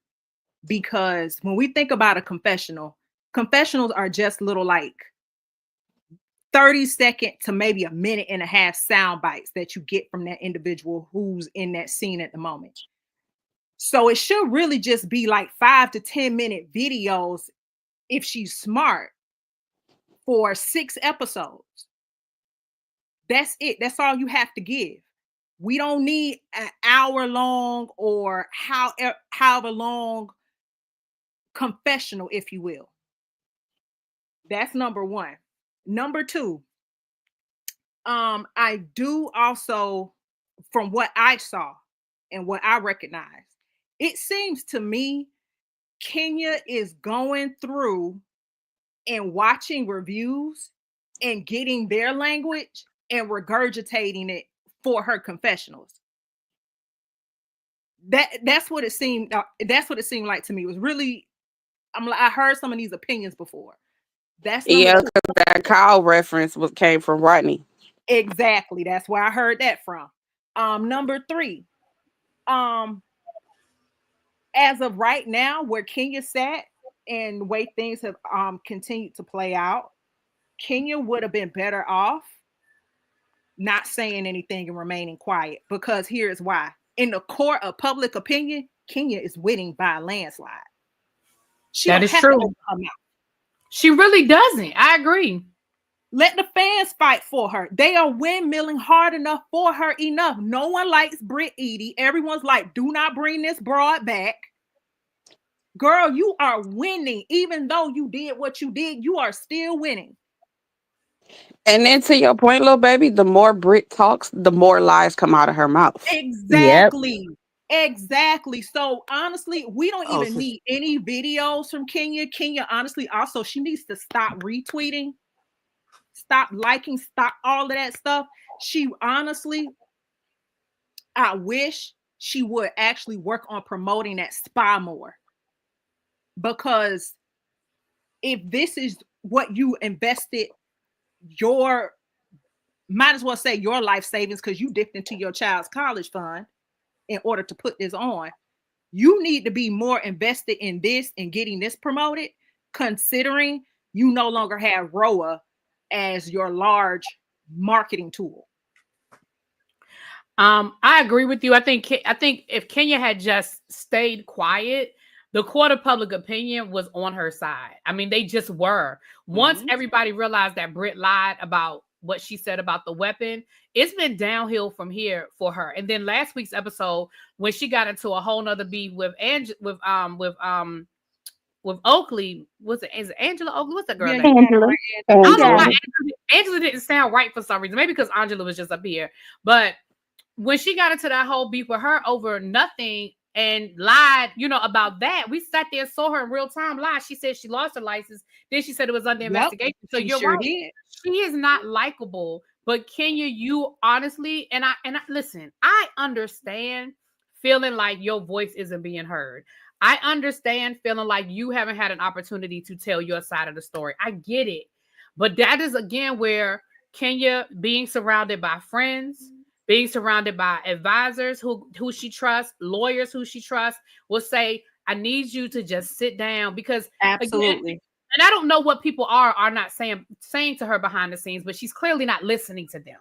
because when we think about a confessional, confessionals are just little like 30-second to maybe a minute and a half sound bites that you get from that individual who's in that scene at the moment. So it should really just be like 5 to 10-minute videos if she's smart for 6 episodes. That's it. That's all you have to give. We don't need an hour long or however long confessional, if you will. That's number one. Number two, I do also, from what I saw and what I recognize, it seems to me Kenya is going through and watching reviews and getting their language and regurgitating it for her confessionals. That's what it seemed. That's what it seemed like to me. It was really, I heard some of these opinions before. That's because that Kyle reference came from Rodney. Exactly. That's where I heard that from. Number three, as of right now, where Kenya sat and the way things have continued to play out, Kenya would have been better off not saying anything and remaining quiet, because here's why. In the court of public opinion, Kenya is winning by a landslide. That is true. She really doesn't. I agree. Let the fans fight for her. They are windmilling hard enough for her enough. No one likes Britt Edie. Everyone's like, do not bring this broad back. Girl, you are winning. Even though you did what you did, you are still winning. And then to your point, little baby, the more Britt talks, the more lies come out of her mouth. Exactly. Yep. Exactly. So honestly, we don't even need any videos from Kenya. Kenya, honestly, also, she needs to stop retweeting, stop liking, stop all of that stuff. She honestly, I wish she would actually work on promoting that spa more. Because if this is what you invested might as well say your life savings, because you dipped into your child's college fund in order to put this on, you need to be more invested in this and getting this promoted, considering you no longer have RHOA as your large marketing tool. I agree with you. I think if Kenya had just stayed quiet, the court of public opinion was on her side. I mean, they just were. Once everybody realized that Britt lied about what she said about the weapon, it's been downhill from here for her. And then last week's episode, when she got into a whole nother beef with Oakley, is it Angela Oakley? What's that girl name? Angela. I don't know why Angela didn't sound right for some reason. Maybe because Angela was just up here. But when she got into that whole beef with her over nothing and lied, about that, we sat there and saw her in real time lie. She said she lost her license. Then she said it was under investigation. So you're right. She is not likable. But Kenya, you honestly, and I listen, I understand feeling like your voice isn't being heard. I understand feeling like you haven't had an opportunity to tell your side of the story. I get it. But that is, again, where Kenya, being surrounded by friends, being surrounded by advisors who she trusts, lawyers who she trusts, will say, I need you to just sit down. Because absolutely. Again, and I don't know what people are not saying to her behind the scenes, but she's clearly not listening to them,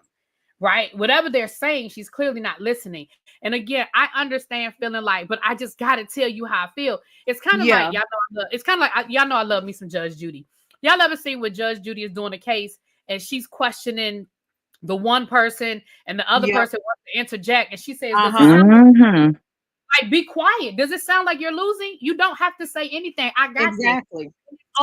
right? Whatever they're saying, she's clearly not listening. And again, I understand feeling like, but I just got to tell you how I feel. It's kind of like, y'all know I love me some Judge Judy. Y'all ever seen what Judge Judy is doing a case and she's questioning the one person and the other person wants to interject, and she says, like, be quiet. Does it sound like you're losing? You don't have to say anything. I got exactly.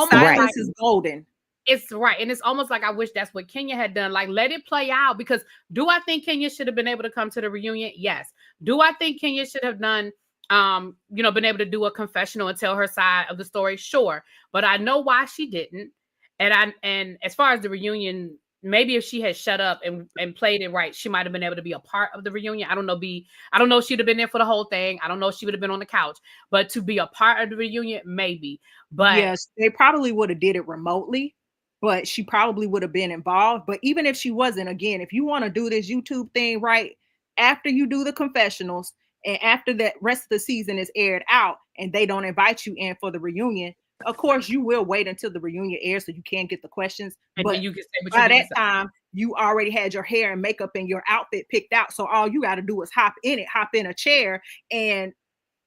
Silence is golden. It's right. And it's almost like I wish that's what Kenya had done. Like, let it play out. Because do I think Kenya should have been able to come to the reunion? Yes. Do I think Kenya should have done, been able to do a confessional and tell her side of the story? Sure. But I know why she didn't. And as far as the reunion, maybe if she had shut up and played it right, she might have been able to be a part of the reunion. I don't know if she'd have been there for the whole thing. I don't know if she would have been on the couch, but to be a part of the reunion, maybe. But yes, they probably would have did it remotely, but she probably would have been involved. But even if she wasn't, again, if you want to do this YouTube thing right, after you do the confessionals and after the rest of the season is aired out and they don't invite you in for the reunion, of course you will wait until the reunion airs so you can get the questions. And But then you can say what by you need that to say. time, you already had your hair and makeup and your outfit picked out. So all you got to do is hop in a chair and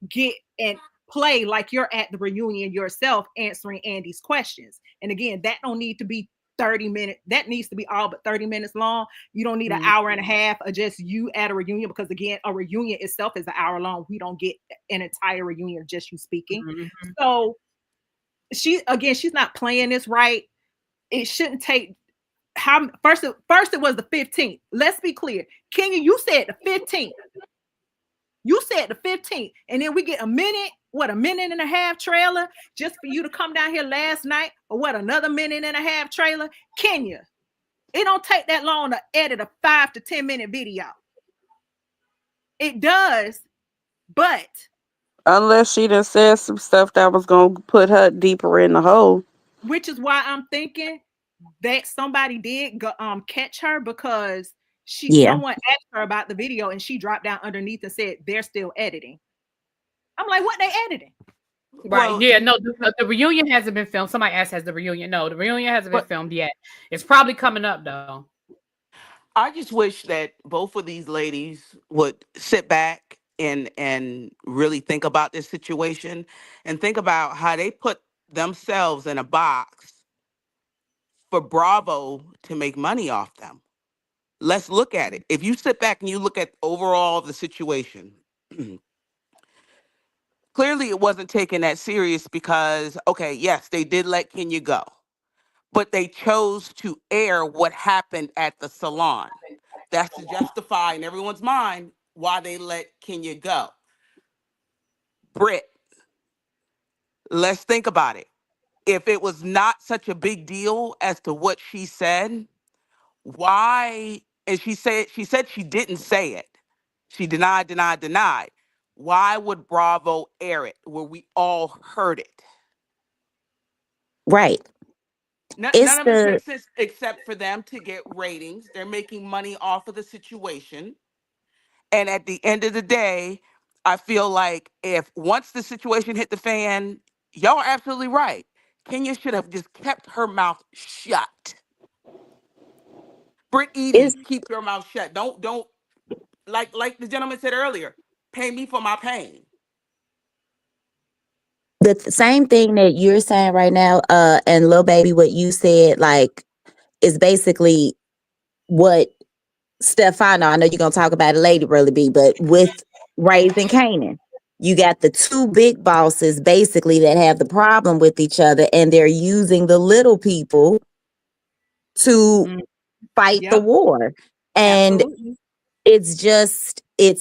get and play like you're at the reunion yourself, answering Andy's questions. And again, that don't need to be 30 minutes. That needs to be all but 30 minutes long. You don't need an hour and a half of just you at a reunion, because again, a reunion itself is an hour long. We don't get an entire reunion of just you speaking. So she's not playing this right. It shouldn't take first it was the 15th. Let's be clear. Kenya, you said the 15th. You said the 15th, and then we get a minute and a half trailer just for you to come down here last night, or another minute and a half trailer. Kenya, it don't take that long to edit a 5 to 10 minute video. It does, but unless she done said some stuff that was gonna put her deeper in the hole. Which is why I'm thinking that somebody did catch her, because someone asked her about the video and she dropped down underneath and said they're still editing. I'm like, what they editing? Right. Well, yeah, no, the reunion hasn't been filmed. Somebody asked, has the reunion? No, the reunion hasn't been filmed yet. It's probably coming up though. I just wish that both of these ladies would sit back and really think about this situation and think about how they put themselves in a box for Bravo to make money off them. Let's look at it. If you sit back and you look at overall the situation, clearly it wasn't taken that serious because, okay, yes, they did let Kenya go, but they chose to air what happened at the salon. That's to justify in everyone's mind why they let Kenya go. Britt, let's think about it. If it was not such a big deal as to what she said, why? And she said she didn't say it. She denied. Why would Bravo air it where we all heard it? Right. None of it makes sense except for them to get ratings. They're making money off of the situation. And at the end of the day, I feel like if once the situation hit the fan, y'all are absolutely right. Kenya should have just kept her mouth shut. Britt Edie, keep your mouth shut. Don't like the gentleman said earlier, pay me for my pain. The same thing that you're saying right now, and Lil Baby, what you said, like, is basically what Stefano, I know you're gonna talk about it later, Really B, but with Raising Canaan, you got the two big bosses basically that have the problem with each other, and they're using the little people to fight the war. And it's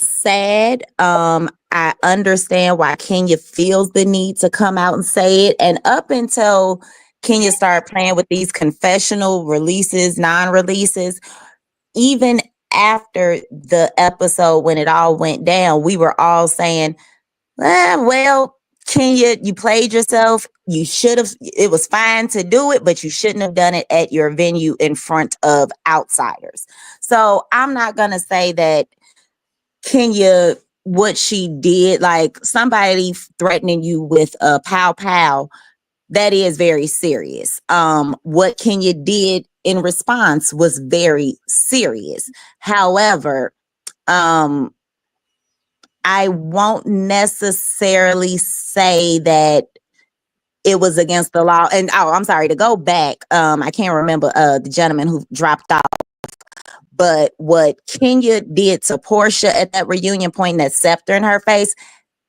sad. I understand why Kenya feels the need to come out and say it. And up until Kenya started playing with these confessional releases, non-releases, even after the episode when it all went down, we were all saying, well, Kenya, you played yourself. You should have, it was fine to do it, but you shouldn't have done it at your venue in front of outsiders. So I'm not going to say that Kenya, what she did, like somebody threatening you with a pow pow, that is very serious. What Kenya did in response was very serious. However, I won't necessarily say that it was against the law. And I'm sorry, to go back, I can't remember the gentleman who dropped off. But what Kenya did to Portia at that reunion, pointing that scepter in her face,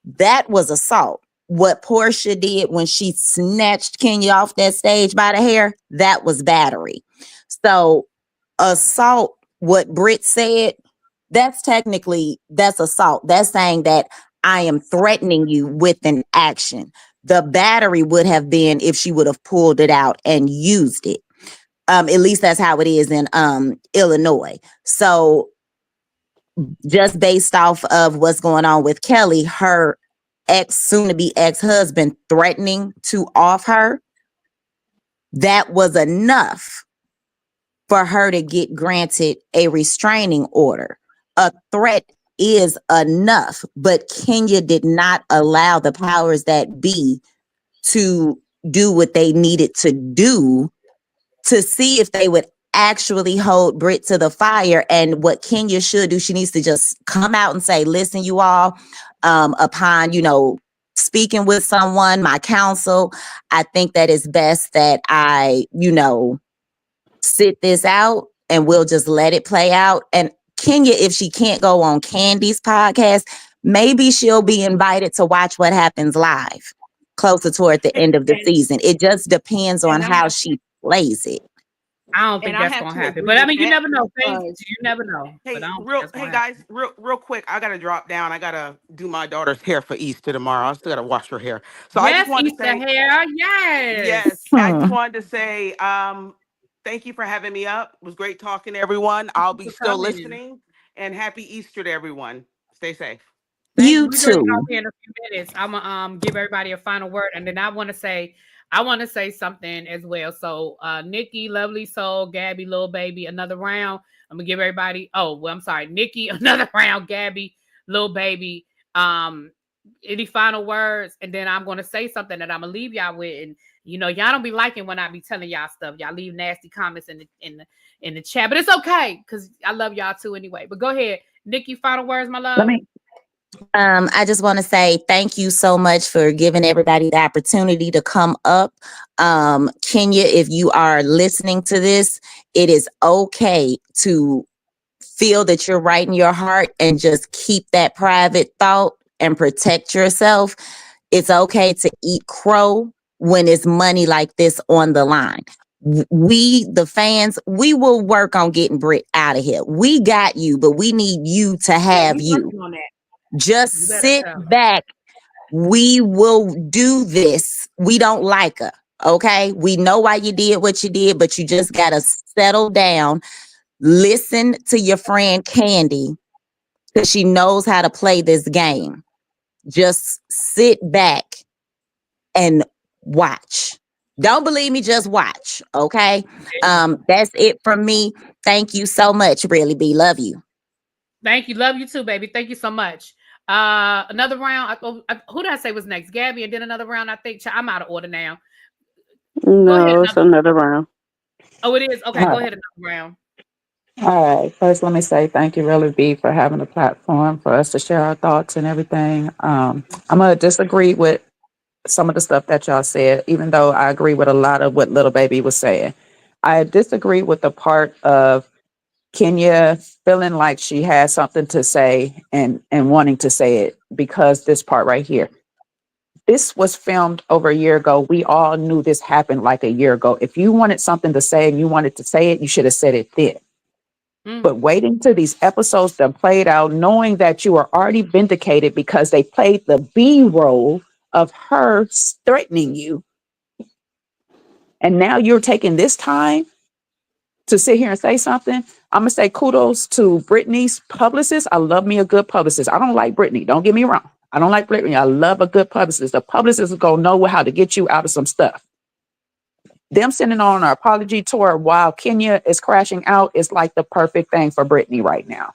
that was assault. What Portia did when she snatched Kenya off that stage by the hair, that was battery. So assault, what Britt said, that's assault. That's saying that I am threatening you with an action. The battery would have been if she would have pulled it out and used it. At least that's how it is in Illinois. So just based off of what's going on with Kelly, her soon-to-be ex-husband threatening to off her, that was enough for her to get granted a restraining order. A threat is enough. But Kenya did not allow the powers that be to do what they needed to do to see if they would actually hold Brit to the fire. And what Kenya should do, she needs to just come out and say, listen, you all, upon, speaking with someone, my counsel, I think that it's best that I, sit this out and we'll just let it play out. And Kenya, if she can't go on Candy's podcast, maybe she'll be invited to watch what happens live closer toward the end of the season. It just depends on how she plays it. I don't think that's gonna happen, but I mean, you never know. You never know. Hey, guys, real quick, I gotta drop down. I gotta do my daughter's hair for Easter tomorrow. I still gotta wash her hair. So I just wanted to say, hair, yes. I just wanted to say, thank you for having me up. It was great talking to everyone. I'll be still listening, and happy Easter to everyone. Stay safe. You too. In a few minutes, I'm gonna give everybody a final word, and then I want to say something as well. So, Nikki, Lovely Soul, Gabby, Little Baby, another round. I'm gonna give everybody. Oh, well, I'm sorry, Nikki, another round. Gabby, Little Baby. Any final words, and then I'm gonna say something that I'm gonna leave y'all with. And y'all don't be liking when I be telling y'all stuff. Y'all leave nasty comments in the chat, but it's okay because I love y'all too anyway. But go ahead, Nikki. Final words, my love. I just want to say thank you so much for giving everybody the opportunity to come up. Kenya, if you are listening to this, it is okay to feel that you're right in your heart and just keep that private thought and protect yourself. It's okay to eat crow when it's money like this on the line. We, the fans, we will work on getting Brit out of here. We got you, but we need you to have you. Just sit back. We will do this. We don't like her. Okay. We know why you did what you did, but you just got to settle down. Listen to your friend Candy because she knows how to play this game. Just sit back and watch. Don't believe me, just watch. Okay. That's it from me. Thank you so much, Really B. Love you. Thank you. Love you too, baby. Thank you so much. Another round. Who did I say was next? Gabby, and then another round. I think I'm out of order now. No, it's another round. Oh, it is. Okay, go ahead. Another round. All right. First, let me say thank you, Really B, for having a platform for us to share our thoughts and everything. I'm gonna disagree with some of the stuff that y'all said, even though I agree with a lot of what Little Baby was saying. I disagree with the part of Kenya feeling like she had something to say and wanting to say it because this part right here. This was filmed over a year ago. We all knew this happened like a year ago. If you wanted something to say and you wanted to say it, you should have said it then. But waiting till these episodes that played out, knowing that you are already vindicated because they played the B-roll of her threatening you. And now you're taking this time to sit here and say something. I'm going to say kudos to Britney's publicist. I love me a good publicist. I don't like Britney. Don't get me wrong. I don't like Britney. I love a good publicist. The publicist is going to know how to get you out of some stuff. Them sending on an apology tour while Kenya is crashing out is like the perfect thing for Britney right now.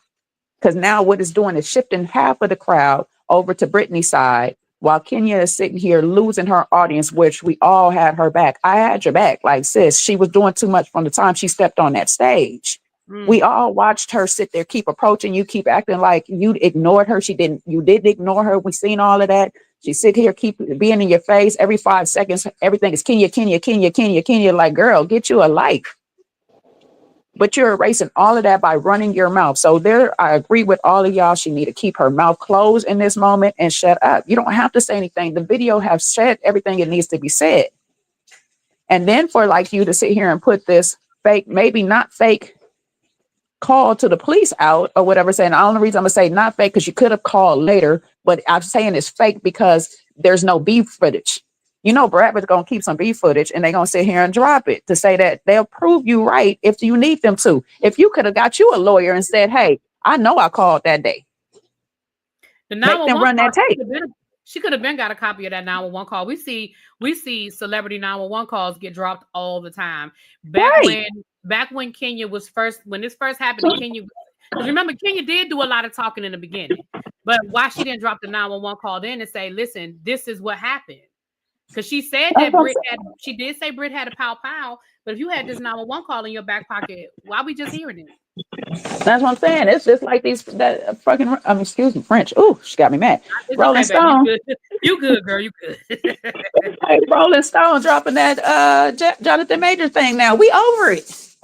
Because now what it's doing is shifting half of the crowd over to Britney's side while Kenya is sitting here losing her audience, which we all had her back. I had your back. Like, sis, she was doing too much from the time she stepped on that stage. We all watched her sit there, keep approaching you, keep acting like you ignored her. You didn't ignore her. We seen all of that. She sit here, keep being in your face every 5 seconds. Everything is Kenya, Kenya, Kenya, Kenya, Kenya. Like, girl, get you a life. But you're erasing all of that by running your mouth. So there, I agree with all of y'all. She need to keep her mouth closed in this moment and shut up. You don't have to say anything. The video has said everything it needs to be said. And then for like you to sit here and put this fake, maybe not fake call to the police out or whatever, saying the only reason I'm gonna say not fake because you could have called later, but I'm saying it's fake because there's no beef footage. You know, Bradford's gonna keep some beef footage and they're gonna sit here and drop it to say that they'll prove you right if you need them to. If you could have got you a lawyer and said, hey, I know I called that day. Make them run that tape. She could have been got a copy of that 911 call. We see celebrity 911 calls get dropped all the time. Back when Kenya was first, when this first happened, Kenya Because remember, Kenya did do a lot of talking in the beginning, but why she didn't drop the 911 call in and say, "Listen, this is what happened." Because she said that she did say Britt had a pow pow, but if you had this 911 call in your back pocket, why are we just hearing it? That's what I'm saying. It's just like these that fucking. Excuse me, French. Ooh, she got me mad. It's Rolling okay, baby. Stone. You good. You good, girl. You good. Hey, Rolling Stone dropping that Jonathan Major thing. Now we over it.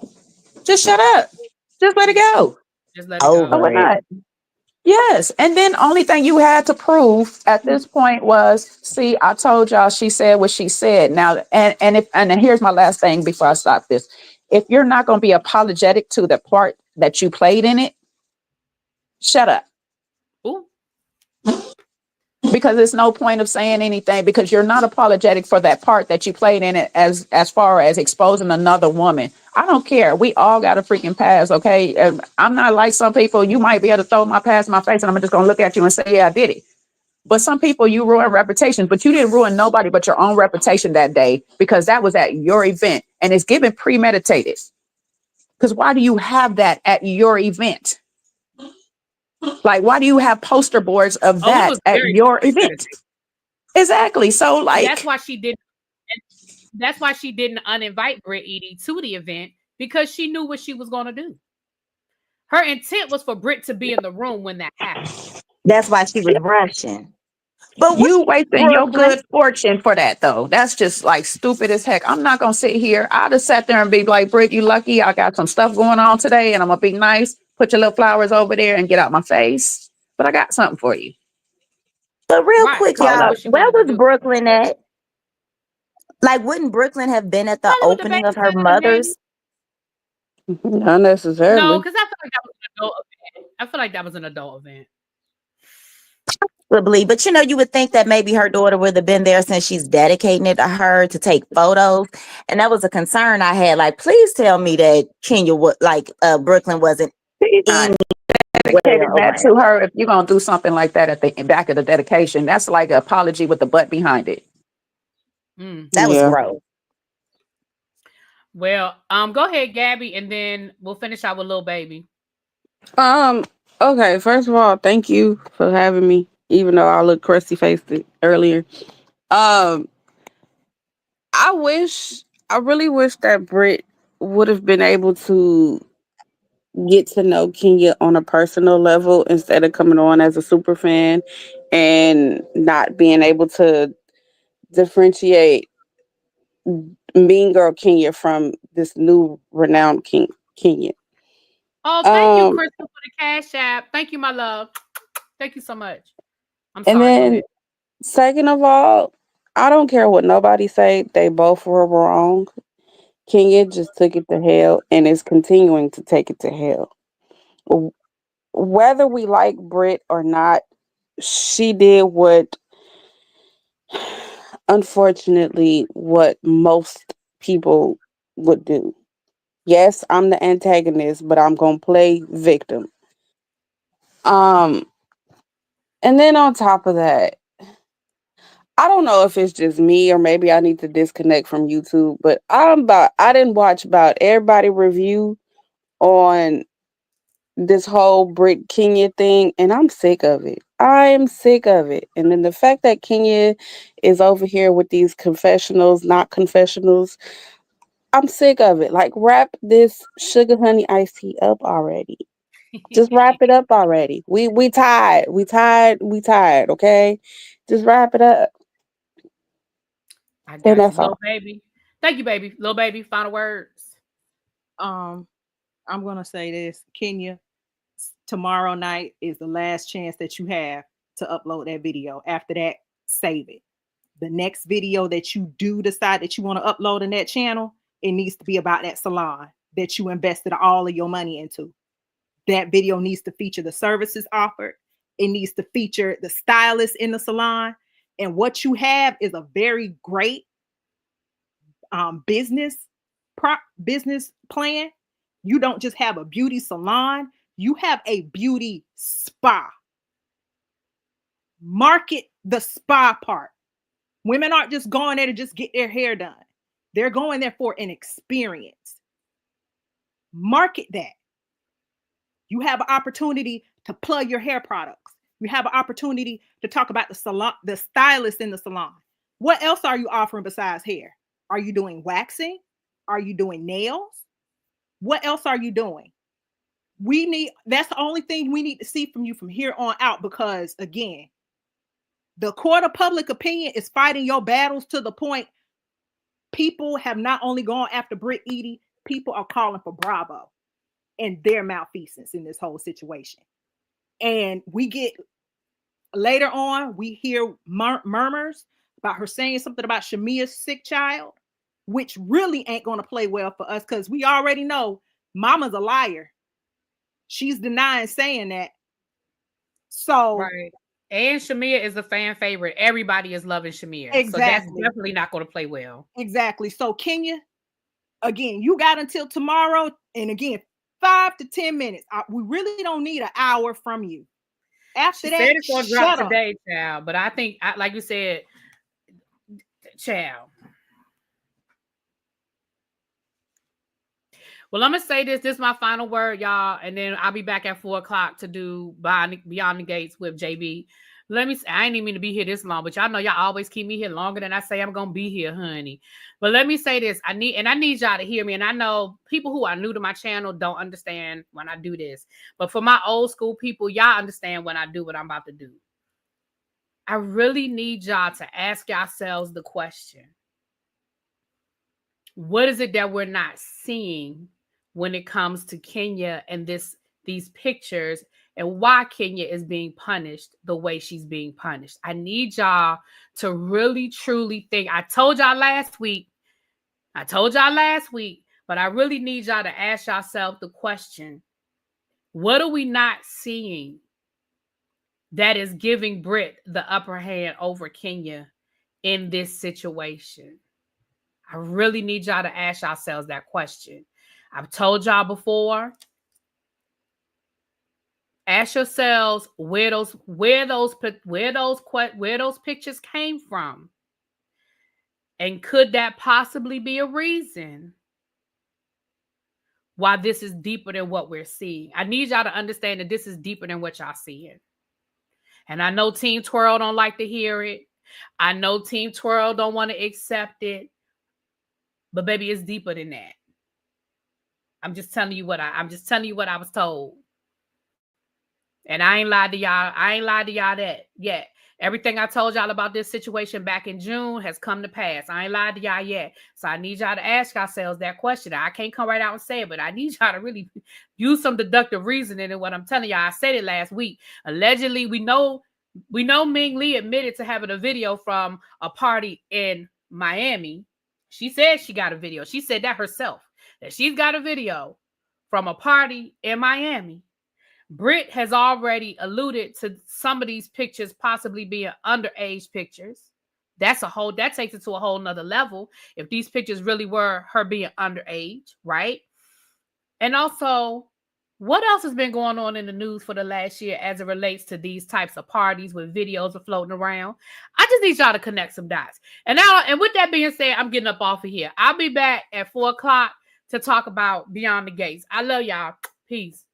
Just shut up. Just let it go. Just let it Or go. Over it. whatnot. Yes. And then only thing you had to prove at this point was, see, I told y'all she said what she said. Now, and then here's my last thing before I stop this. If you're not going to be apologetic to the part that you played in it, shut up. Ooh. Because there's no point of saying anything because you're not apologetic for that part that you played in it as far as exposing another woman. I don't care. We all got a freaking past, okay? I'm not like some people. You might be able to throw my past in my face and I'm just going to look at you and say, yeah, I did it. But some people, you ruin reputations, but you didn't ruin nobody but your own reputation that day because that was at your event and it's given premeditated. Because why do you have that at your event? Like, why do you have poster boards of Oh, it that was at very your event? premeditated. Exactly. So, like, That's why she didn't. That's why she didn't uninvite Britt Edie to the event because she knew what she was going to do. Her intent was for Britt to be in the room when that happened. That's why she was rushing. But what you wasting your Brooklyn? good fortune for that, though. That's just like stupid as heck. I'm not gonna sit here. I'd have sat there and be like, Britt, you lucky. I got some stuff going on today, and I'm gonna be nice. Put your little flowers over there and get out my face. But I got something for you. But real Right. quick, She knew y'all, what she where wanted to was do. Brooklyn at? Like, wouldn't Brooklyn have been at the Probably with the opening of her babysitter, maybe. mother's? Not No, necessarily. because I feel like that was an adult event. I feel like that was an adult event. Probably, but you would think that maybe her daughter would have been there since she's dedicating it to her to take photos, and that was a concern I had. Like, please tell me that Kenya would Brooklyn wasn't She's not anywhere dedicating that around. to her. If you're gonna do something like that at the back of the dedication, that's like an apology with the butt behind it. That was Yeah. gross. Well, go ahead, Gabby, and then we'll finish out with Lil Baby. Okay, first of all, thank you for having me, even though I looked crusty faced earlier. Um, I really wish that Britt would have been able to get to know Kenya on a personal level instead of coming on as a super fan and not being able to differentiate Mean Girl Kenya from this new renowned Kenya. Oh, thank you, Um, Crystal, for the cash app. Thank you, my love. Thank you so much. I'm and sorry. Go ahead. then second of all, I don't care what nobody say. They both were wrong. Kenya just took it to hell and is continuing to take it to hell. Whether we like Brit or not, she did unfortunately, what most people would do. Yes, I'm the antagonist, but I'm gonna play victim. Um, and then on top of that, I don't know if it's just me or maybe I need to disconnect from YouTube, but I didn't watch about everybody review on this whole Brit Kenya thing, and I'm sick of it. I am sick of it. And then the fact that Kenya is over here with these confessionals, not confessionals, I'm sick of it. Like, wrap this sugar honey iced tea up already. Just wrap it up already. We tired. We tired. We tired. Okay, just wrap it up. I And got you, that's Lil all. Baby. Thank you, baby. Lil Baby, final words. I'm gonna say this, Kenya. Tomorrow night is the last chance that you have to upload that video. After that, save it. The next video that you do decide that you want to upload in that channel, it needs to be about that salon that you invested all of your money into. That video needs to feature the services offered. It needs to feature the stylist in the salon. And what you have is a very great business plan. You don't just have a beauty salon, you have a beauty spa. Market the spa part. Women aren't just going there to just get their hair done. They're going there for an experience. Market that. You have an opportunity to plug your hair products. You have an opportunity to talk about the salon, the stylist in the salon. What else are you offering besides hair? Are you doing waxing? Are you doing nails? What else are you doing? That's the only thing we need to see from you from here on out, because again, the court of public opinion is fighting your battles to the point people have not only gone after Britt Eady, people are calling for Bravo and their malfeasance in this whole situation. And we get later on, we hear murmurs about her saying something about Shamia's sick child, which really ain't going to play well for us, because we already know Mama's a liar. She's denying saying that. So right. And Shamia is a fan favorite. Everybody is loving Shamia. Exactly. So that's definitely not going to play well. Exactly. So Kenya, again, you got until tomorrow. And again, 5 to 10 minutes. We really don't need an hour from you. After that, it's going to drop today, child. But I think, like you said, child. Well, I'm going to say this. This is my final word, y'all. And then I'll be back at 4 o'clock to do Beyond the Gates with JB. Let me say, I ain't even mean to be here this long, but y'all know y'all always keep me here longer than I say I'm going to be here, honey. But let me say this. I need y'all to hear me. And I know people who are new to my channel don't understand when I do this. But for my old school people, y'all understand when I do what I'm about to do. I really need y'all to ask yourselves the question. What is it that we're not seeing when it comes to Kenya and these pictures, and why Kenya is being punished the way she's being punished? I need y'all to really, truly think. I told y'all last week, but I really need y'all to ask yourself the question, what are we not seeing that is giving Britt the upper hand over Kenya in this situation? I really need y'all to ask yourselves that question. I've told y'all before. Ask yourselves where those pictures came from. And could that possibly be a reason why this is deeper than what we're seeing? I need y'all to understand that this is deeper than what y'all seeing. And I know Team Twirl don't like to hear it. I know Team Twirl don't want to accept it. But baby, it's deeper than that. I'm just telling you what I was told. And I ain't lied to y'all that yet. Everything I told y'all about this situation back in June has come to pass. I ain't lied to y'all yet. So I need y'all to ask yourselves that question. I can't come right out and say it, but I need y'all to really use some deductive reasoning in what I'm telling y'all. I said it last week. Allegedly, we know Ming Lee admitted to having a video from a party in Miami. She said she got a video. She said that herself, that she's got a video from a party in Miami. Britt has already alluded to some of these pictures possibly being underage pictures. That takes it to a whole nother level if these pictures really were her being underage, right? And also, what else has been going on in the news for the last year as it relates to these types of parties with videos are floating around? I just need y'all to connect some dots. And with that being said, I'm getting up off of here. I'll be back at 4 o'clock to talk about Beyond the Gates. I love y'all. Peace.